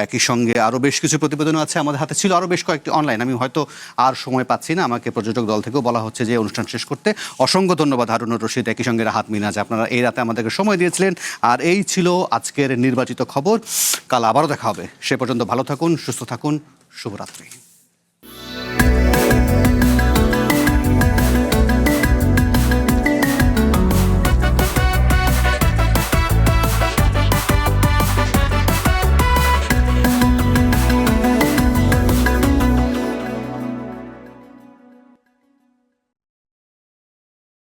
একই সঙ্গে আরও বেশ কিছু প্রতিবেদন আছে, আমাদের হাতে ছিল আরও বেশ কয়েকটি অনলাইন, আমি হয়তো আর সময় পাচ্ছি না, আমাকে প্রযোজক দল থেকেও বলা হচ্ছে যে অনুষ্ঠান শেষ করতে। অসংখ্য ধন্যবাদ হারুনুর রশিদ, একই সঙ্গে রাহাত মিনাজ, আপনারা এই রাতে আমাদেরকে সময় দিয়েছিলেন। আর এই ছিল আজকের নির্বাচিত খবর। কাল আবারও দেখা হবে, সে পর্যন্ত ভালো থাকুন, সুস্থ থাকুন, শুভরাত্রি।